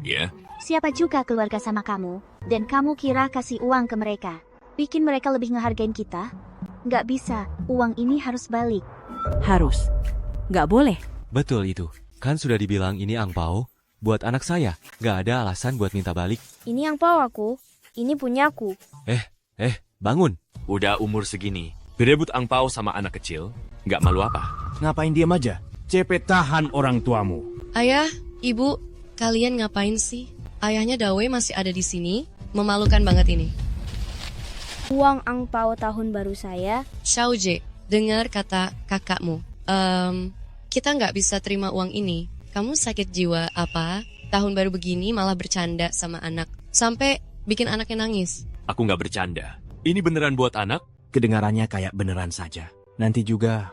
Ya? Siapa juga keluarga sama kamu? Dan kamu kira kasih uang ke mereka? Bikin mereka lebih ngehargain kita? Nggak bisa, uang ini harus balik. Harus. Nggak boleh. Betul itu. Kan sudah dibilang ini angpau buat anak saya. Nggak ada alasan buat minta balik. Ini angpau aku, ini punyaku. Bangun. Udah umur segini, berebut angpau sama anak kecil, nggak malu apa? Ngapain diam aja? Cepet tahan orang tuamu. Ayah, ibu, kalian ngapain sih? Ayahnya Dawe masih ada di sini. Memalukan banget ini. Uang angpau tahun baru saya. Xiaoje, dengar kata kakakmu. Kita nggak bisa terima uang ini. Kamu sakit jiwa apa? Tahun baru begini malah bercanda sama anak. Sampai bikin anaknya nangis. Aku nggak bercanda. Ini beneran buat anak? Kedengarannya kayak beneran saja. Nanti juga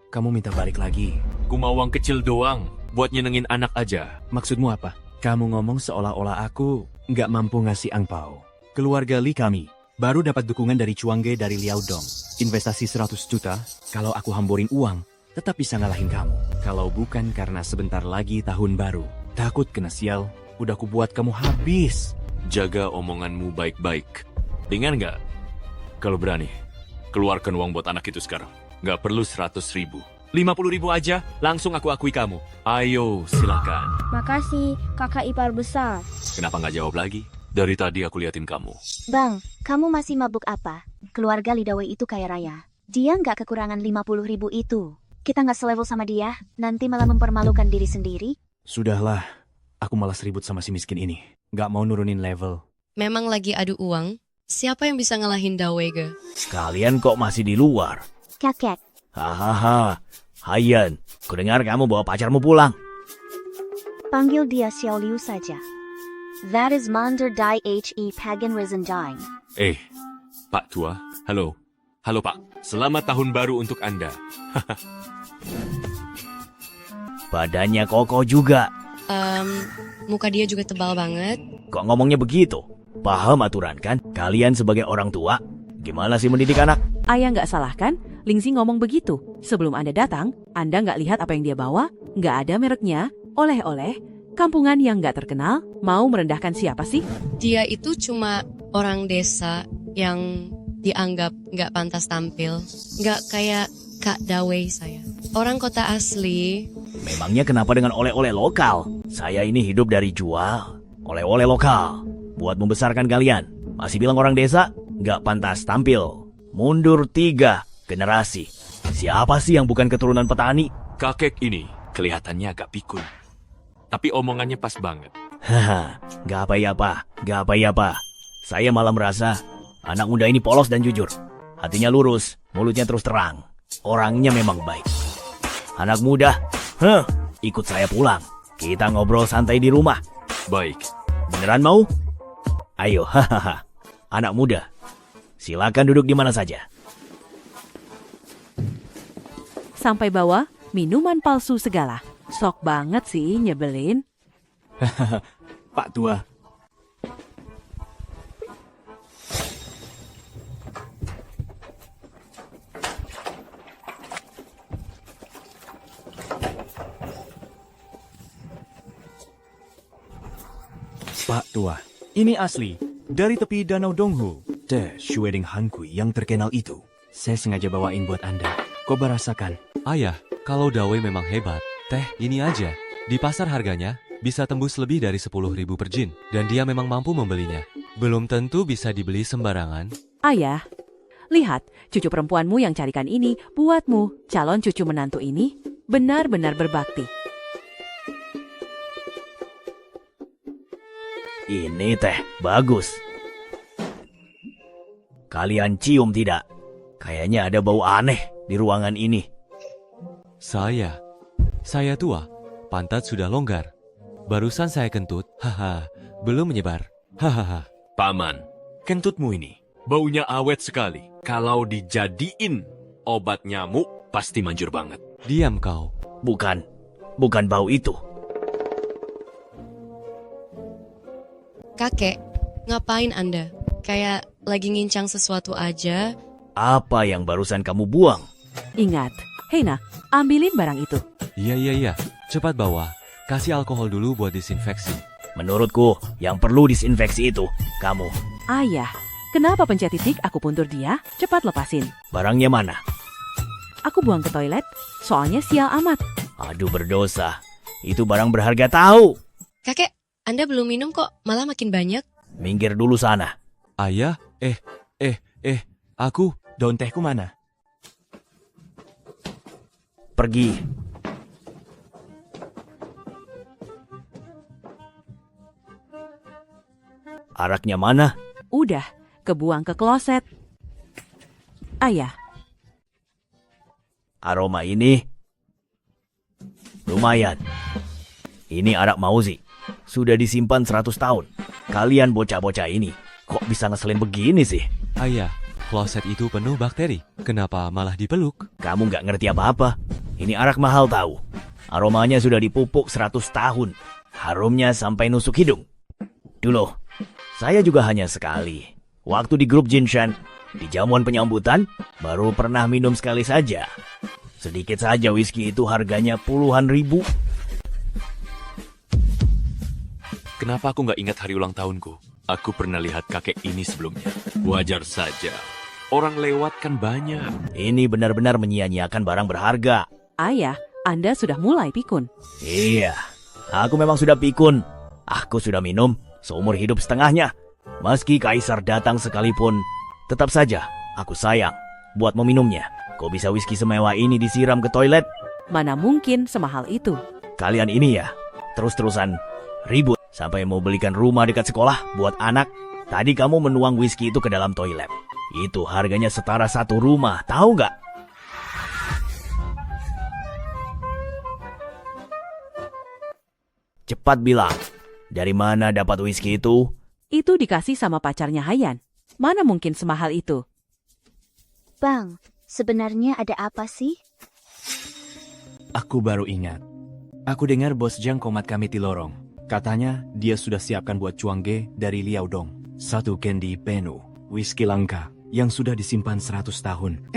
kamu minta balik lagi. Ku mau uang kecil doang, buat nyenengin anak aja. Maksudmu apa? Kamu ngomong seolah-olah aku nggak mampu ngasih angpau. Keluarga Li kami baru dapat dukungan dari Chuangge dari Liaodong. Investasi 100 juta, kalau aku hamburin uang, tetap bisa ngalahin kamu. Kalau bukan karena sebentar lagi tahun baru, takut kena sial, udah ku buat kamu habis. Jaga omonganmu baik-baik. Dengar nggak? Kalau berani, keluarkan uang buat anak itu sekarang. Nggak perlu 100.000. 50.000 aja, langsung aku akui kamu. Ayo, silakan. Makasih, kakak ipar besar. Kenapa nggak jawab lagi? Dari tadi aku liatin kamu. Bang, kamu masih mabuk apa? Keluarga Lidawe itu kaya raya. Dia nggak kekurangan 50.000 itu. Kita nggak selevel sama dia, nanti malah mempermalukan diri sendiri. Sudahlah, aku malas ribut sama si miskin ini. Nggak mau nurunin level. Memang lagi adu uang? Siapa yang bisa ngalahin Dawege? Kalian kok masih di luar? Kakek. Hahaha. Hayan, kudengar kamu bawa pacarmu pulang. Panggil dia Xiao Liu saja. That is Mander Dai He Pagan Risen Dying. Pak Tua, halo. Halo Pak, selamat tahun baru untuk Anda. Badannya kokoh juga. Muka dia juga tebal banget. Kok ngomongnya begitu? Paham aturan kan? Kalian sebagai orang tua, gimana sih mendidik anak? Ayah nggak salah kan? Lingxi ngomong begitu. Sebelum Anda datang, Anda nggak lihat apa yang dia bawa? Nggak ada mereknya, oleh-oleh, kampungan yang nggak terkenal, mau merendahkan siapa sih? Dia itu cuma orang desa yang dianggap nggak pantas tampil. Nggak kayak Kak Dawe saya. Orang kota asli. Memangnya kenapa dengan oleh-oleh lokal? Saya ini hidup dari jual oleh-oleh lokal. Buat membesarkan kalian. Masih bilang orang desa nggak pantas tampil. Mundur 3 generasi. Siapa sih yang bukan keturunan petani? Kakek ini kelihatannya agak pikun. Tapi omongannya pas banget. Haha, gak apa-apa. Saya malah merasa anak muda ini polos dan jujur. Hatinya lurus, mulutnya terus terang. Orangnya memang baik. Anak muda, ikut saya pulang. Kita ngobrol santai di rumah. Baik. Beneran mau? Ayo, hahaha. Anak muda, silakan duduk di mana saja. Sampai bawa minuman palsu segala. Sok banget sih nyebelin. Pak Tua. Pak Tua, ini asli. Dari tepi Danau Donghu. Teh Shueding Hankui yang terkenal itu. Saya sengaja bawain buat Anda. Coba rasakan. Ayah, kalau Dawei memang hebat. Teh, ini aja. Di pasar harganya bisa tembus lebih dari 10.000 per jin. Dan dia memang mampu membelinya. Belum tentu bisa dibeli sembarangan. Ayah, lihat cucu perempuanmu yang carikan ini buatmu. Calon cucu menantu ini benar-benar berbakti. Ini teh bagus. Kalian cium tidak? Kayaknya ada bau aneh di ruangan ini. Saya tua. Pantat sudah longgar. Barusan saya kentut. Haha, belum menyebar. Hahaha. Paman, kentutmu ini baunya awet sekali. Kalau dijadiin obat nyamuk, pasti manjur banget. Diam kau. Bukan bau itu. Kakek, ngapain Anda? Kayak lagi ngincang sesuatu aja. Apa yang barusan kamu buang? Ingat, Heina, ambilin barang itu. Iya. Cepat bawa. Kasih alkohol dulu buat disinfeksi. Menurutku, yang perlu disinfeksi itu kamu. Ayah, kenapa pencet titik aku puntur dia? Cepat lepasin. Barangnya mana? Aku buang ke toilet, soalnya sial amat. Aduh berdosa. Itu barang berharga tahu. Kakek, Anda belum minum kok, malah makin banyak. Minggir dulu sana. Ayah, aku. Daun tehku mana? Pergi. Araknya mana? Udah, kebuang ke kloset. Ayah. Aroma ini lumayan. Ini arak Mauzi. Sudah disimpan 100 tahun. Kalian bocah-bocah ini kok bisa ngeselin begini sih? Ayah, kloset itu penuh bakteri. Kenapa malah dipeluk? Kamu nggak ngerti apa-apa. Ini arak mahal tahu. Aromanya sudah dipupuk 100 tahun. Harumnya sampai nusuk hidung. Dulu, saya juga hanya sekali. Waktu di grup Jinshan, di jamuan penyambutan, baru pernah minum sekali saja. Sedikit saja whisky itu harganya puluhan ribu. Kenapa aku nggak ingat hari ulang tahunku? Aku pernah lihat kakek ini sebelumnya. Wajar saja. Orang lewat kan banyak. Ini benar-benar menyia-nyiakan barang berharga. Ayah, Anda sudah mulai pikun. Iya, aku memang sudah pikun. Aku sudah minum seumur hidup setengahnya. Meski kaisar datang sekalipun, tetap saja aku sayang buat meminumnya. Kok bisa whisky semewah ini disiram ke toilet? Mana mungkin semahal itu? Kalian ini ya, terus-terusan ribut sampai mau belikan rumah dekat sekolah buat anak. Tadi kamu menuang whisky itu ke dalam toilet. Itu harganya setara satu rumah, tahu nggak? Cepat bilang, dari mana dapat whisky itu? Itu dikasih sama pacarnya Hayan. Mana mungkin semahal itu? Bang, sebenarnya ada apa sih? Aku baru ingat. Aku dengar bos Jang komat kami di lorong. Katanya dia sudah siapkan buat Chuangge dari Liaodong. Satu candy penuh, whisky langka yang sudah disimpan 100 tahun.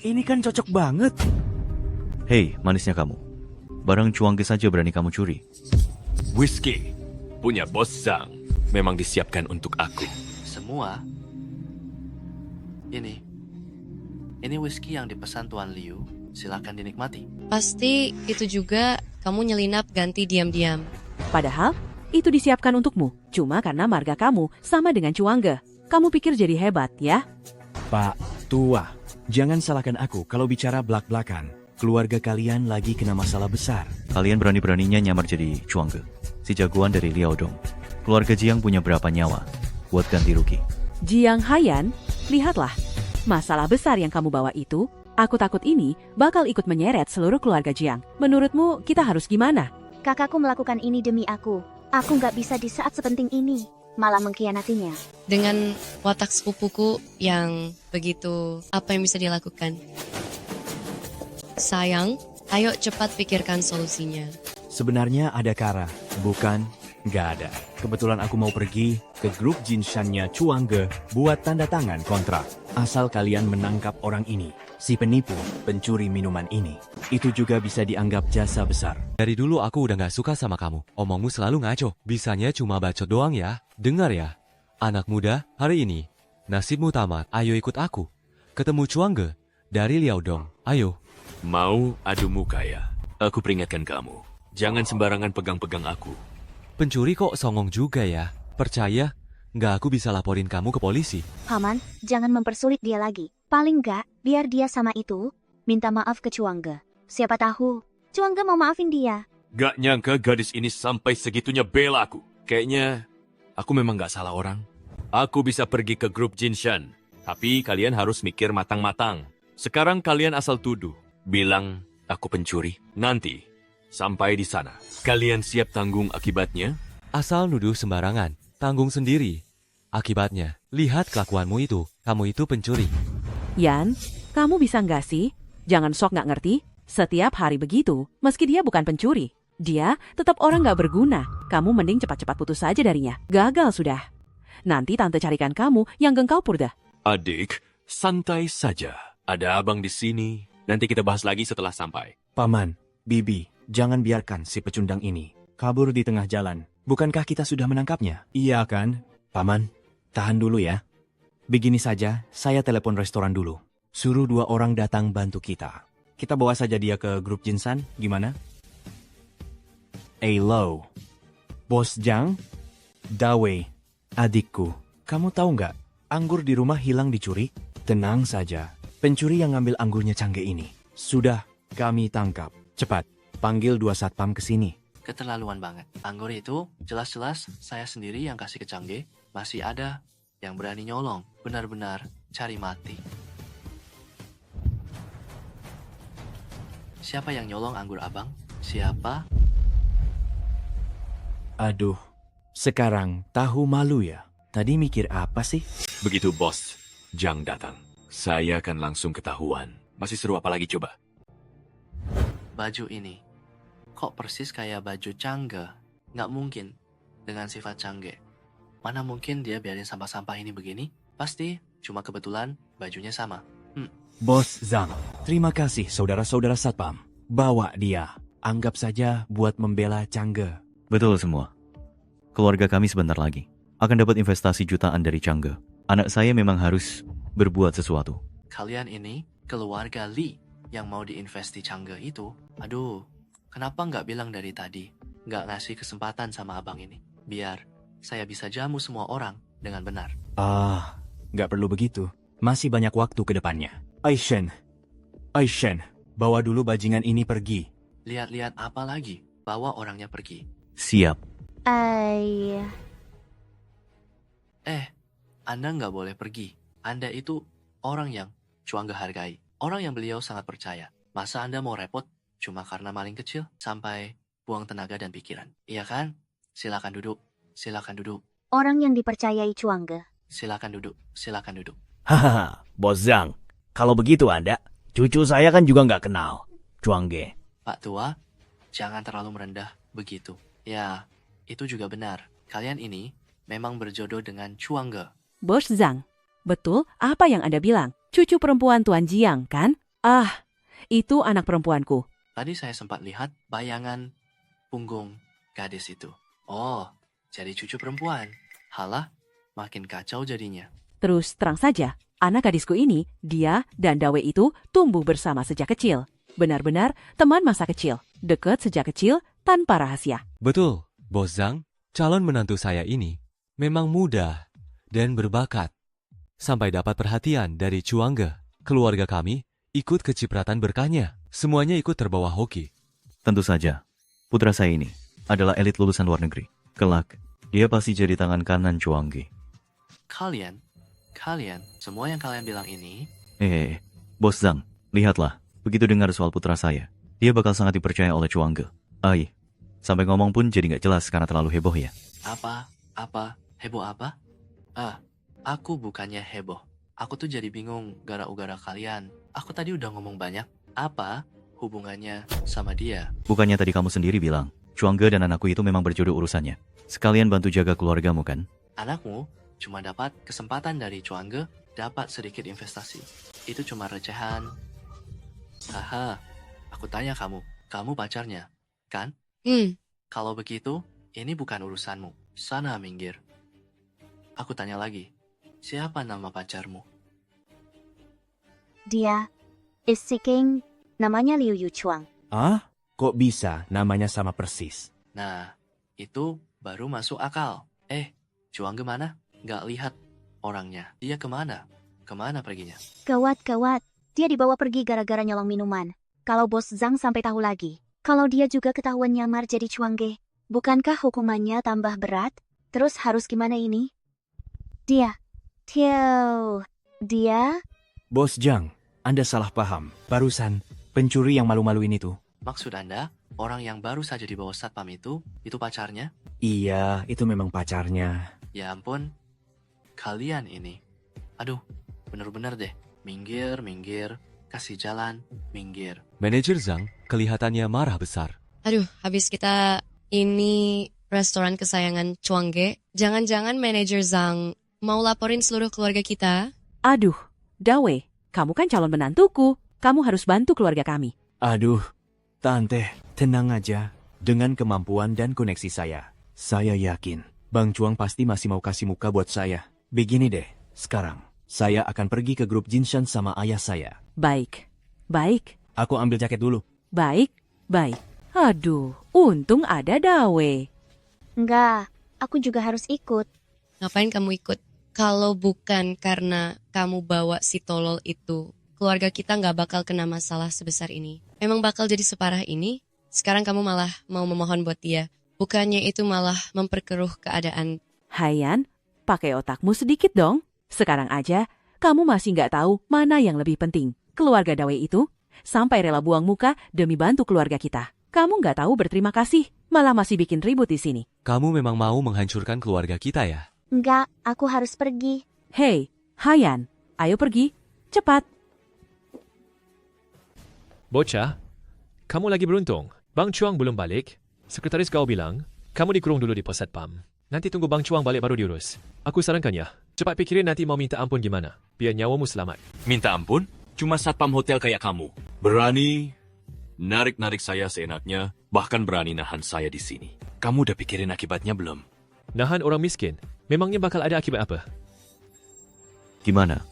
Ini kan cocok banget. Hei, manisnya kamu. Barang Chuangge saja berani kamu curi. Whisky punya bos Zhang memang disiapkan untuk aku. Semua? Ini whisky yang dipesan Tuan Liu. Silakan dinikmati. Pasti itu juga kamu nyelinap ganti diam-diam. Padahal itu disiapkan untukmu. Cuma karena marga kamu sama dengan Chuangge. Kamu pikir jadi hebat, ya? Pak Tua, jangan salahkan aku kalau bicara belak-belakan. Keluarga kalian lagi kena masalah besar. Kalian berani-beraninya nyamar jadi Chuangge, si jagoan dari Liaodong. Keluarga Jiang punya berapa nyawa? buat ganti rugi. Jiang Haiyan, lihatlah. Masalah besar yang kamu bawa itu, aku takut ini bakal ikut menyeret seluruh keluarga Jiang. Menurutmu kita harus gimana? Kakakku melakukan ini demi aku. Aku nggak bisa di saat sepenting ini, malah mengkhianatinya. Dengan watak sepupuku yang begitu, apa yang bisa dilakukan? Sayang, ayo cepat pikirkan solusinya. Sebenarnya ada cara, bukan nggak ada. Kebetulan aku mau pergi ke grup Jinshan-nya Chuang Ge buat tanda tangan kontrak. Asal kalian menangkap orang ini, si penipu, pencuri minuman ini. Itu juga bisa dianggap jasa besar. Dari dulu aku udah gak suka sama kamu. Omongmu selalu ngaco. Bisanya cuma bacot doang ya. Dengar ya. Anak muda, hari ini nasibmu tamat. Ayo ikut aku. Ketemu Chuang Ge dari Liaodong. Ayo. Mau adu muka ya? Aku peringatkan kamu. Jangan sembarangan pegang-pegang aku. Pencuri kok songong juga ya. Percaya? Nggak aku bisa laporin kamu ke polisi. Paman, jangan mempersulit dia lagi. Paling nggak, biar dia sama itu minta maaf ke Chuang Ge. Siapa tahu, Chuang Ge mau maafin dia. Gak nyangka gadis ini sampai segitunya bela aku. Kayaknya aku memang gak salah orang. Aku bisa pergi ke grup Jinshan. Tapi kalian harus mikir matang-matang. Sekarang kalian asal tuduh. Bilang aku pencuri. Nanti, sampai di sana, kalian siap tanggung akibatnya? Asal nuduh sembarangan. Tanggung sendiri. Akibatnya, lihat kelakuanmu itu. Kamu itu pencuri. Yan, kamu bisa nggak sih? Jangan sok nggak ngerti. Setiap hari begitu, meski dia bukan pencuri. Dia tetap orang nggak berguna. Kamu mending cepat-cepat putus saja darinya. Gagal sudah. Nanti tante carikan kamu yang gengkau purda. Adik, santai saja. Ada abang di sini. Nanti kita bahas lagi setelah sampai. Paman, Bibi, jangan biarkan si pecundang ini kabur di tengah jalan. Bukankah kita sudah menangkapnya? Iya kan? Paman, tahan dulu ya. Begini saja, saya telepon restoran dulu. Suruh 2 orang datang bantu kita. Kita bawa saja dia ke grup Jinsan, gimana? Lo, Bos Jang, Dawei, adikku. Kamu tahu nggak, anggur di rumah hilang dicuri? Tenang saja, pencuri yang ngambil anggurnya Changge ini sudah kami tangkap. Cepat, panggil 2 satpam ke sini. Keterlaluan banget. Anggur itu jelas-jelas saya sendiri yang kasih ke Changge. Masih ada yang berani nyolong. Benar-benar cari mati. Siapa yang nyolong anggur abang? Siapa? Aduh, sekarang tahu malu ya. Tadi mikir apa sih? Begitu bos Jang datang, saya akan langsung ketahuan. Masih seru apa lagi coba? Baju ini kok persis kayak baju Changge? Nggak mungkin dengan sifat Changge. Mana mungkin dia biarin sampah-sampah ini begini? Pasti cuma kebetulan bajunya sama. Bos Zhang, terima kasih saudara-saudara satpam. Bawa dia. Anggap saja buat membela Changge. Betul semua. Keluarga kami sebentar lagi akan dapat investasi jutaan dari Changge. Anak saya memang harus berbuat sesuatu. Kalian ini keluarga Li yang mau diinvesti Changge itu. Aduh, kenapa nggak bilang dari tadi? Nggak ngasih kesempatan sama abang ini. Biar saya bisa jamu semua orang dengan benar. Nggak perlu begitu. Masih banyak waktu ke depannya. Aishen, bawa dulu bajingan ini pergi. Lihat-lihat apa lagi? Bawa orangnya pergi. Siap. Anda nggak boleh pergi. Anda itu orang yang Chuang Ge hargai. Orang yang beliau sangat percaya. Masa Anda mau repot cuma karena maling kecil? Sampai buang tenaga dan pikiran. Iya kan? Silakan duduk. Silakan duduk. Orang yang dipercayai Chuang Ge. Silakan duduk. Silakan duduk. Hahaha, Bos Zhang. Kalau begitu Anda, cucu saya kan juga nggak kenal. Chuang Ge. Pak Tua, jangan terlalu merendah begitu. Ya, itu juga benar. Kalian ini memang berjodoh dengan Chuang Ge. Bos Zhang, betul apa yang Anda bilang? Cucu perempuan Tuan Jiang, kan? Itu anak perempuanku. Tadi saya sempat lihat bayangan punggung gadis itu. Oh, jadi cucu perempuan. Halah, makin kacau jadinya. Terus terang saja, anak gadisku ini, dia dan Dawe itu tumbuh bersama sejak kecil. Benar-benar teman masa kecil. Dekat sejak kecil tanpa rahasia. Betul, Bos Zhang. Calon menantu saya ini memang muda dan berbakat. Sampai dapat perhatian dari Chuang Ge. Keluarga kami ikut kecipratan berkahnya. Semuanya ikut terbawa hoki. Tentu saja, putra saya ini adalah elit lulusan luar negeri. Kelak, dia pasti jadi tangan kanan Chuang Ge. Kalian, semua yang kalian bilang ini, Bos Zhang, lihatlah. Begitu dengar soal putra saya, dia bakal sangat dipercaya oleh Chuangge. Sampai ngomong pun jadi nggak jelas karena terlalu heboh ya. heboh apa? Aku bukannya heboh. Aku tuh jadi bingung gara-gara kalian. Aku tadi udah ngomong banyak. Apa hubungannya sama dia? Bukannya tadi kamu sendiri bilang, Chuangge dan anakku itu memang berjodoh urusannya. Sekalian bantu jaga keluargamu kan? Anakmu cuma dapat kesempatan dari Chuangge dapat sedikit investasi. Itu cuma recehan. Haha, aku tanya kamu pacarnya, kan? Kalau begitu, ini bukan urusanmu. Sana minggir. Aku tanya lagi, siapa nama pacarmu? Dia is seeking, namanya Liu Yuchuang. Kok bisa namanya sama persis? Nah, itu baru masuk akal. Chuangge mana? Nggak lihat orangnya. Dia kemana? Kemana perginya? Gawat. Dia dibawa pergi gara-gara nyolong minuman. Kalau Bos Zhang sampai tahu lagi, kalau dia juga ketahuan nyamar jadi Chuangge, bukankah hukumannya tambah berat? Terus harus gimana ini? Dia. Bos Zhang, Anda salah paham. Barusan, pencuri yang malu-maluin itu. Maksud Anda, orang yang baru saja dibawa satpam itu pacarnya? Iya, itu memang pacarnya. Ya ampun, kalian ini. Aduh, bener-bener deh. Minggir, kasih jalan, minggir. Manajer Zhang kelihatannya marah besar. Aduh, habis kita ini restoran kesayangan Chuangge, jangan-jangan manajer Zhang mau laporin seluruh keluarga kita? Aduh, Dawe, kamu kan calon menantuku. Kamu harus bantu keluarga kami. Aduh, Tante, tenang aja. Dengan kemampuan dan koneksi saya yakin Bang Chuang pasti masih mau kasih muka buat saya. Begini deh, sekarang saya akan pergi ke grup Jinshan sama ayah saya. Baik. Aku ambil jaket dulu. Baik. Aduh, untung ada Dawe. Enggak, aku juga harus ikut. Ngapain kamu ikut? Kalau bukan karena kamu bawa si tolol itu, keluarga kita nggak bakal kena masalah sebesar ini. Emang bakal jadi separah ini? Sekarang kamu malah mau memohon buat dia. Bukannya itu malah memperkeruh keadaan. Hayan, pakai otakmu sedikit dong. Sekarang aja, kamu masih nggak tahu mana yang lebih penting. Keluarga Dawe itu sampai rela buang muka demi bantu keluarga kita. Kamu nggak tahu berterima kasih, malah masih bikin ribut di sini. Kamu memang mau menghancurkan keluarga kita ya? Enggak, aku harus pergi. Hei, Hayan, ayo pergi, cepat. Bocah, kamu lagi beruntung. Bang Chuang belum balik. Sekretaris kau bilang, kamu dikurung dulu di pos satpam. Nanti tunggu Bang Chuang balik baru diurus. Aku sarankan ya, cepat pikirin nanti mau minta ampun gimana, biar nyawamu selamat. Minta ampun? Cuma satpam hotel kayak kamu. Berani narik-narik saya seenaknya, bahkan berani nahan saya di sini. Kamu udah pikirin akibatnya belum? Nahan orang miskin, memangnya bakal ada akibat apa? Gimana?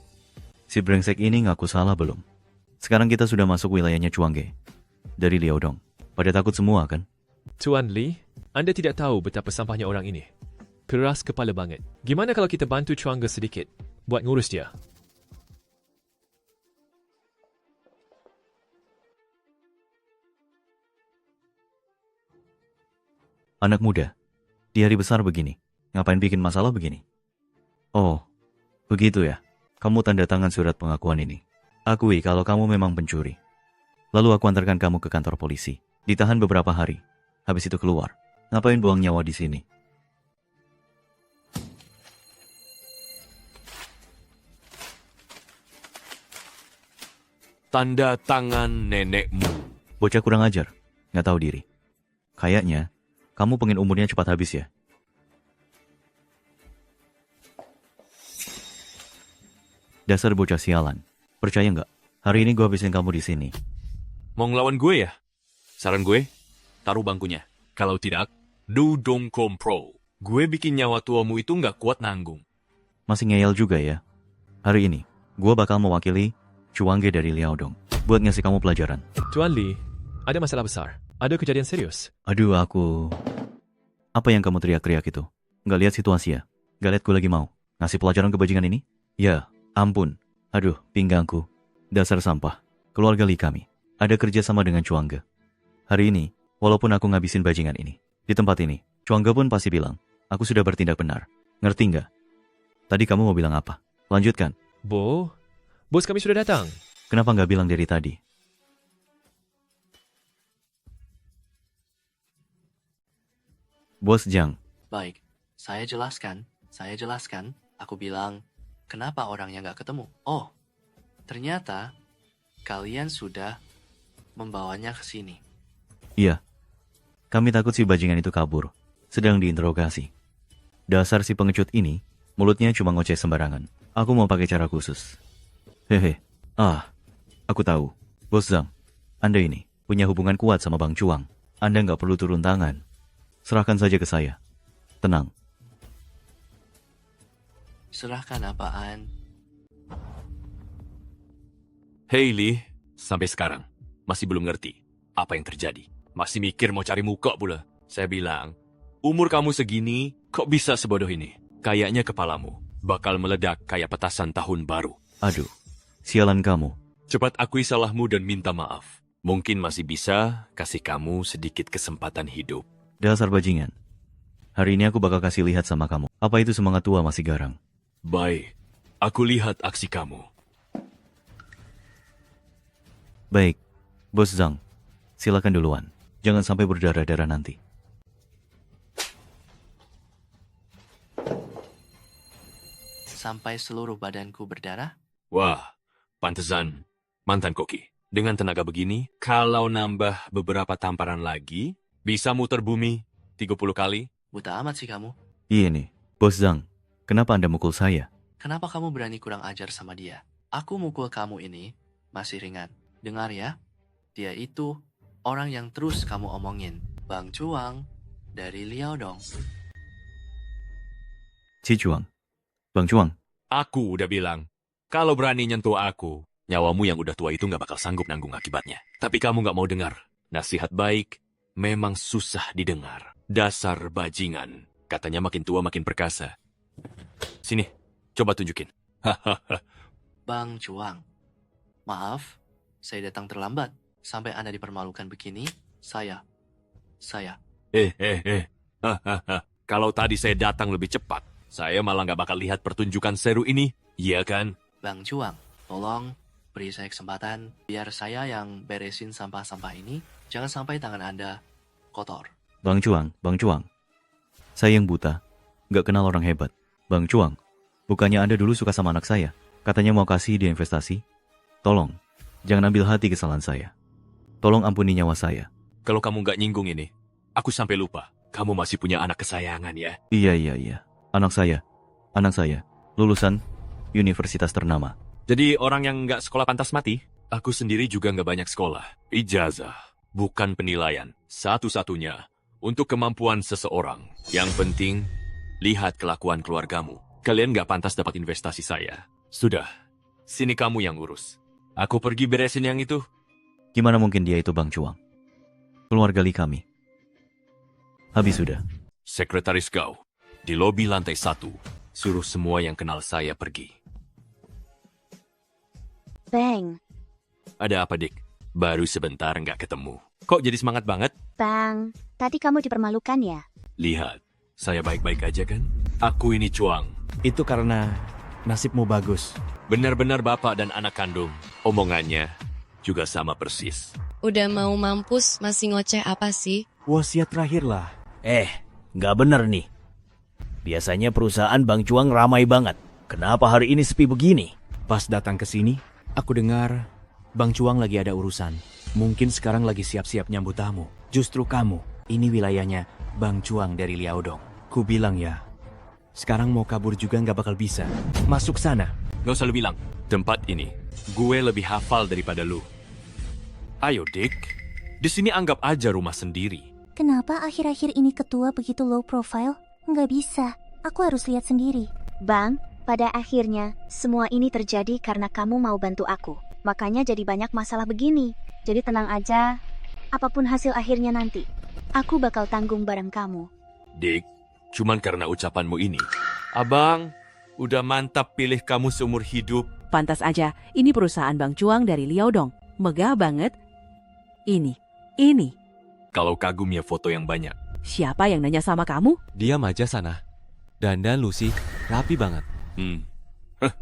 Si brengsek ini ngaku salah belum? Sekarang kita sudah masuk wilayahnya Chuangge. Dari Liaodong. Pada takut semua kan? Tuan Li, Anda tidak tahu betapa sampahnya orang ini. Keras kepala banget. Gimana kalau kita bantu Chuangge sedikit buat ngurus dia? Anak muda, di hari besar begini, ngapain bikin masalah begini? Oh, begitu ya. Kamu tanda tangan surat pengakuan ini. Akui kalau kamu memang pencuri. Lalu aku antarkan kamu ke kantor polisi. Ditahan beberapa hari. Habis itu keluar. Ngapain buang nyawa di sini? Tanda tangan nenekmu. Bocah kurang ajar. Nggak tahu diri. Kayaknya, kamu pengen umurnya cepat habis ya? Dasar bocah sialan. Percaya nggak? Hari ini gue habisin kamu di sini. Mau ngelawan gue ya? Saran gue, taruh bangkunya. Kalau tidak, dudung kompro. Gue bikin nyawa tuamu itu nggak kuat nanggung. Masih ngeyel juga ya? Hari ini, gue bakal mewakili Chuangge dari Liaodong buat ngasih kamu pelajaran. Tuan Li, ada masalah besar. Ada kejadian serius. Aduh, aku... Apa yang kamu teriak-teriak itu? Nggak lihat situasi ya? Nggak lihat gue lagi mau ngasih pelajaran kebajingan ini? Ya, ampun. Aduh, pinggangku. Dasar sampah. Keluarga Li kami ada kerja sama dengan Chuangge. Hari ini, walaupun aku ngabisin bajingan ini, di tempat ini, Chuangge pun pasti bilang, aku sudah bertindak benar. Ngerti nggak? Tadi kamu mau bilang apa? Lanjutkan. Bos kami sudah datang. Kenapa nggak bilang dari tadi? Bos Zhang, Baik, saya jelaskan. Aku bilang, kenapa orangnya nggak ketemu? Oh, ternyata kalian sudah membawanya ke sini. iya. Kami takut si bajingan itu kabur. Sedang diinterogasi. Dasar si pengecut ini, mulutnya cuma ngoceh sembarangan. Aku mau pakai cara khusus. Hehe. Aku tahu. Bos Zhang, Anda ini punya hubungan kuat sama Bang Chuang. Anda nggak perlu turun tangan. Serahkan saja ke saya. Tenang. Serahkan apaan? Hei Li, sampai sekarang masih belum ngerti apa yang terjadi. Masih mikir mau cari muka pula. Saya bilang, umur kamu segini, kok bisa sebodoh ini? Kayaknya kepalamu bakal meledak kayak petasan tahun baru. Aduh, sialan kamu. Cepat akui salahmu dan minta maaf. Mungkin masih bisa kasih kamu sedikit kesempatan hidup. Dasar bajingan. Hari ini aku bakal kasih lihat sama kamu. Apa itu semangat tua masih garang? Baik, aku lihat aksi kamu. Baik, Bos Zhang. Silakan duluan. Jangan sampai berdarah-darah nanti. Sampai seluruh badanku berdarah? Wah, pantesan mantan koki. Dengan tenaga begini, kalau nambah beberapa tamparan lagi, bisa muter bumi 30 kali. Buta amat sih kamu. Iya nih, Bos Zhang. Kenapa Anda mukul saya? Kenapa kamu berani kurang ajar sama dia? Aku mukul kamu ini masih ringan. Dengar ya, dia itu orang yang terus kamu omongin. Bang Chuang dari Liaodong. Cicuang. Bang Chuang. Aku udah bilang, kalau berani nyentuh aku, nyawamu yang udah tua itu nggak bakal sanggup nanggung akibatnya. Tapi kamu nggak mau dengar. Nasihat baik memang susah didengar. Dasar bajingan. Katanya makin tua makin perkasa. Sini, coba tunjukin. Hahaha. Bang Chuang, maaf, saya datang terlambat. Sampai Anda dipermalukan begini, saya. Hahaha. Kalau tadi saya datang lebih cepat, saya malah nggak bakal lihat pertunjukan seru ini. Iya kan? Bang Chuang, tolong beri saya kesempatan biar saya yang beresin sampah-sampah ini. Jangan sampai tangan Anda kotor. Bang Chuang. Saya yang buta. Nggak kenal orang hebat. Bang Chuang, bukannya Anda dulu suka sama anak saya? Katanya mau kasih dia investasi? Tolong, jangan ambil hati kesalahan saya. Tolong ampuni nyawa saya. Kalau kamu nggak nyinggung ini, aku sampai lupa. Kamu masih punya anak kesayangan ya? Iya. Anak saya, lulusan universitas ternama. Jadi orang yang nggak sekolah pantas mati? Aku sendiri juga nggak banyak sekolah. Ijazah, bukan penilaian. Satu-satunya untuk kemampuan seseorang. Yang penting, lihat kelakuan keluargamu. Kalian nggak pantas dapat investasi saya. Sudah, sini kamu yang urus. Aku pergi beresin yang itu. Gimana mungkin dia itu Bang Chuang? Keluarga Li kami. Habis sudah. Sekretaris kau, di lobi lantai 1, suruh semua yang kenal saya pergi. Bang, Ada apa, Dik? Baru sebentar nggak ketemu. Kok jadi semangat banget? Bang, tadi kamu dipermalukan ya? Lihat, saya baik-baik aja kan? Aku ini Chuang. Itu karena nasibmu bagus. Benar-benar bapak dan anak kandung. Omongannya juga sama persis. Udah mau mampus masih ngoceh apa sih? Wasiat terakhir lah. Nggak bener nih. Biasanya perusahaan Bang Chuang ramai banget. Kenapa hari ini sepi begini? Pas datang ke sini, aku dengar Bang Chuang lagi ada urusan. Mungkin sekarang lagi siap-siap nyambut tamu. Justru kamu, ini wilayahnya Bang Chuang dari Liaodong. Ku bilang ya, sekarang mau kabur juga nggak bakal bisa. Masuk sana. Gak usah lu bilang. Tempat ini, gue lebih hafal daripada lu. Ayo, Dick. Di sini anggap aja rumah sendiri. Kenapa akhir-akhir ini ketua begitu low profile? Nggak bisa, aku harus lihat sendiri. Bang, pada akhirnya, semua ini terjadi karena kamu mau bantu aku. Makanya jadi banyak masalah begini. Jadi tenang aja, apapun hasil akhirnya nanti, aku bakal tanggung barang kamu. Dick, cuman karena ucapanmu ini. Abang, udah mantap pilih kamu seumur hidup. Pantas aja, ini perusahaan Bang Chuang dari Liaodong. Megah banget. Ini. Kalau kagumnya foto yang banyak. Siapa yang nanya sama kamu? Diam aja sana. Dandan Lucy, rapi banget. Hah.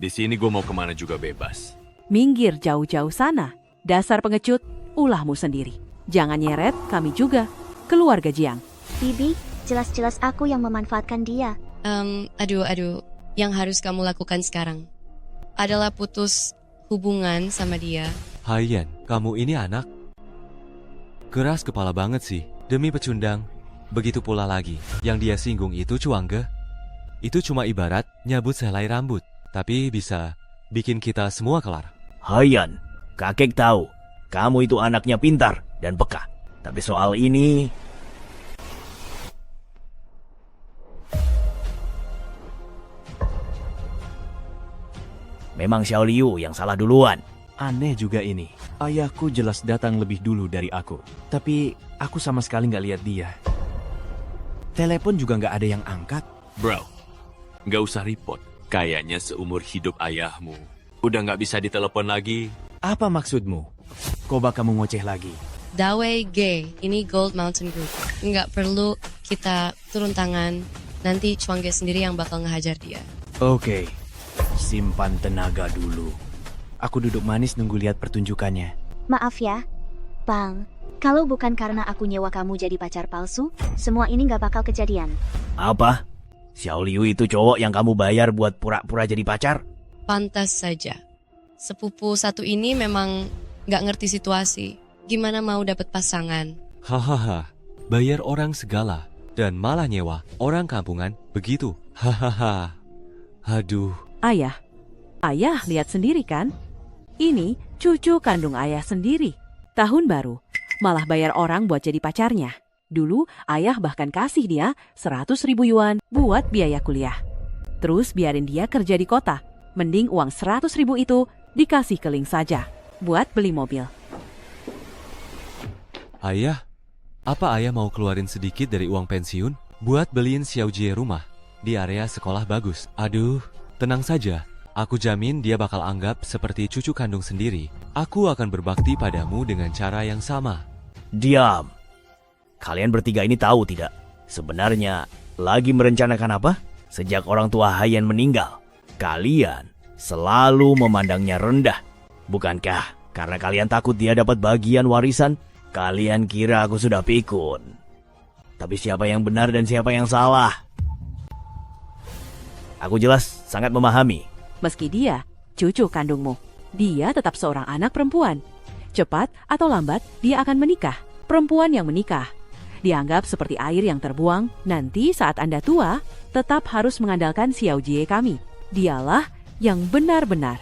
Di sini gue mau kemana juga bebas. Minggir jauh-jauh sana. Dasar pengecut, ulahmu sendiri. Jangan nyeret kami juga. Keluarga Jiang. Bibi, jelas-jelas aku yang memanfaatkan dia. Aduh. Yang harus kamu lakukan sekarang adalah putus hubungan sama dia. Haiyan, kamu ini anak. Keras kepala banget sih. Demi pecundang. Begitu pula lagi. Yang dia singgung itu Chuangge. Itu cuma ibarat nyabut sehelai rambut. Tapi bisa bikin kita semua kelar. Haiyan, kakek tahu kamu itu anaknya pintar dan peka. Tapi soal ini... Memang Xiao Liu yang salah duluan. Aneh juga ini. Ayahku jelas datang lebih dulu dari aku. Tapi aku sama sekali nggak lihat dia. Telepon juga nggak ada yang angkat. Bro, nggak usah repot. Kayaknya seumur hidup ayahmu udah nggak bisa ditelepon lagi. Apa maksudmu? Coba kamu ngoceh lagi. Dawei G, ini Gold Mountain Group. Nggak perlu kita turun tangan. Nanti Chuangge sendiri yang bakal ngehajar dia. Oke, simpan tenaga dulu. Aku duduk manis nunggu lihat pertunjukannya. Maaf ya, Bang. Kalau bukan karena aku nyewa kamu jadi pacar palsu, semua ini nggak bakal kejadian. Apa? Xiao Liu itu cowok yang kamu bayar buat pura-pura jadi pacar? Pantas saja. Sepupu satu ini memang nggak ngerti situasi. Gimana mau dapat pasangan? Hahaha, bayar orang segala dan malah nyewa orang kampungan begitu. Hahaha. Aduh. Ayah lihat sendiri kan? Ini cucu kandung ayah sendiri. Tahun baru, malah bayar orang buat jadi pacarnya. Dulu ayah bahkan kasih dia 100.000 yuan buat biaya kuliah. Terus biarin dia kerja di kota. Mending uang 100.000 itu dikasih ke Ling saja buat beli mobil. Ayah, apa ayah mau keluarin sedikit dari uang pensiun buat beliin Xiaojie rumah di area sekolah bagus? Aduh, tenang saja. Aku jamin dia bakal anggap seperti cucu kandung sendiri. Aku akan berbakti padamu dengan cara yang sama. Diam. Kalian bertiga ini tahu tidak? Sebenarnya lagi merencanakan apa? Sejak orang tua Haiyan meninggal, kalian selalu memandangnya rendah. Bukankah karena kalian takut dia dapat bagian warisan? Kalian kira aku sudah pikun. Tapi siapa yang benar dan siapa yang salah? Aku jelas sangat memahami. Meski dia cucu kandungmu, dia tetap seorang anak perempuan. Cepat atau lambat dia akan menikah. Perempuan yang menikah dianggap seperti air yang terbuang. Nanti saat Anda tua, tetap harus mengandalkan Xiaojie kami. Dialah yang benar-benar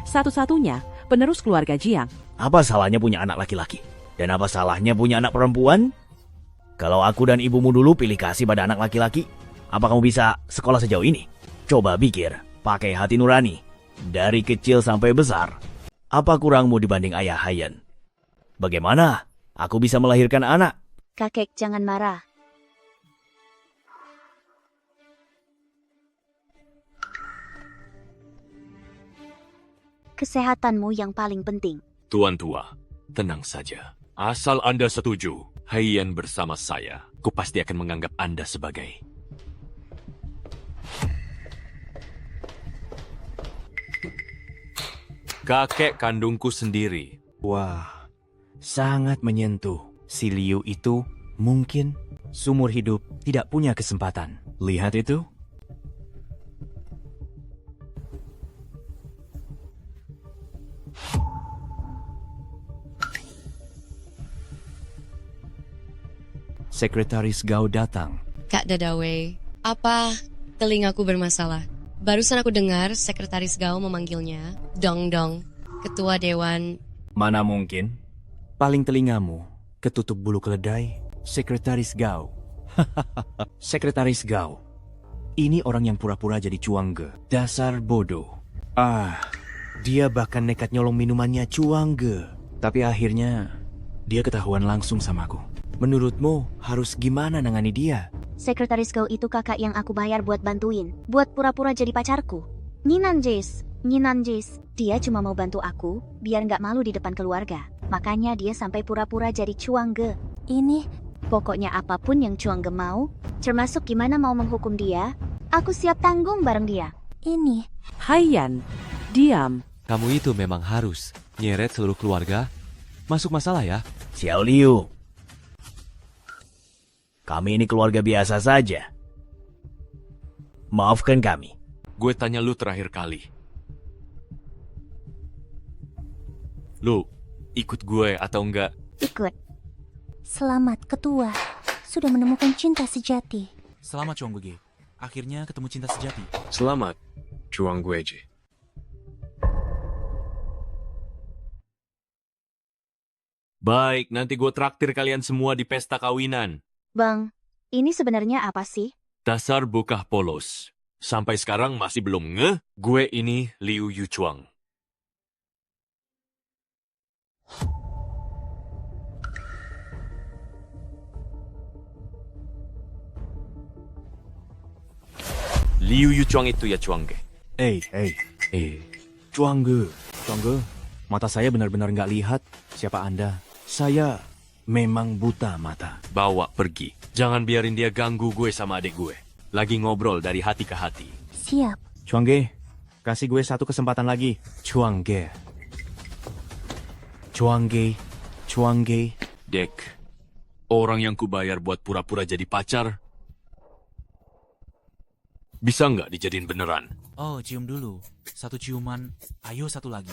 satu-satunya penerus keluarga Jiang. Apa salahnya punya anak laki-laki? Dan apa salahnya punya anak perempuan? Kalau aku dan ibumu dulu pilih kasih pada anak laki-laki, apa kamu bisa sekolah sejauh ini? Coba pikir, pakai hati nurani. Dari kecil sampai besar, apa kurangmu dibanding ayah Haiyan? Bagaimana aku bisa melahirkan anak? Kakek, jangan marah. Kesehatanmu yang paling penting. Tuan tua, tenang saja. Asal Anda setuju, Haiyan bersama saya, ku pasti akan menganggap Anda sebagai... kakek kandungku sendiri. Wah, sangat menyentuh. Si Liu itu mungkin seumur hidup tidak punya kesempatan. Lihat itu. Sekretaris Gao datang. Kak Dadawei, apa telingaku bermasalah? Barusan aku dengar Sekretaris Gao memanggilnya Dong Dong, Ketua Dewan. Mana mungkin? Paling telingamu ketutup bulu keledai. Sekretaris Gao. Sekretaris Gao. Ini orang yang pura-pura jadi Chuangge. Dasar bodoh. Dia bahkan nekat nyolong minumannya Chuangge. Tapi akhirnya dia ketahuan langsung sama aku. Menurutmu harus gimana nangani dia? Sekretaris Gao itu kakak yang aku bayar buat bantuin, buat pura-pura jadi pacarku. Ninan Jis, dia cuma mau bantu aku, biar nggak malu di depan keluarga. Makanya dia sampai pura-pura jadi Chuangge. Ini Pokoknya apapun yang Chuang Ge mau, termasuk gimana mau menghukum dia, aku siap tanggung bareng dia. Ini. Haiyan, diam. Kamu itu memang harus nyeret seluruh keluarga masuk masalah ya. Xiao Liu. Kami ini keluarga biasa saja. Maafkan kami. Gue tanya lu terakhir kali. Lu ikut gue atau enggak? Ikut. Selamat ketua, sudah menemukan cinta sejati. Selamat Chuang Ge. Akhirnya ketemu cinta sejati. Selamat, Chuang Gueje. Baik, nanti gue traktir kalian semua di pesta kawinan. Bang, ini sebenarnya apa sih? Dasar bokah polos. Sampai sekarang masih belum ngeh, gue ini Liu Yuchuang. Liu Yuchuang itu ya Chuang Ge. Chuang Ge, mata saya benar-benar nggak lihat siapa Anda. Saya memang buta mata. Bawa pergi. Jangan biarin dia ganggu gue sama adik gue. Lagi ngobrol dari hati ke hati. Siap. Chuang Ge, kasih gue satu kesempatan lagi. Chuang Ge. Dek, orang yang kubayar buat pura-pura jadi pacar, bisa nggak dijadiin beneran? Oh, cium dulu. Satu ciuman, ayo satu lagi.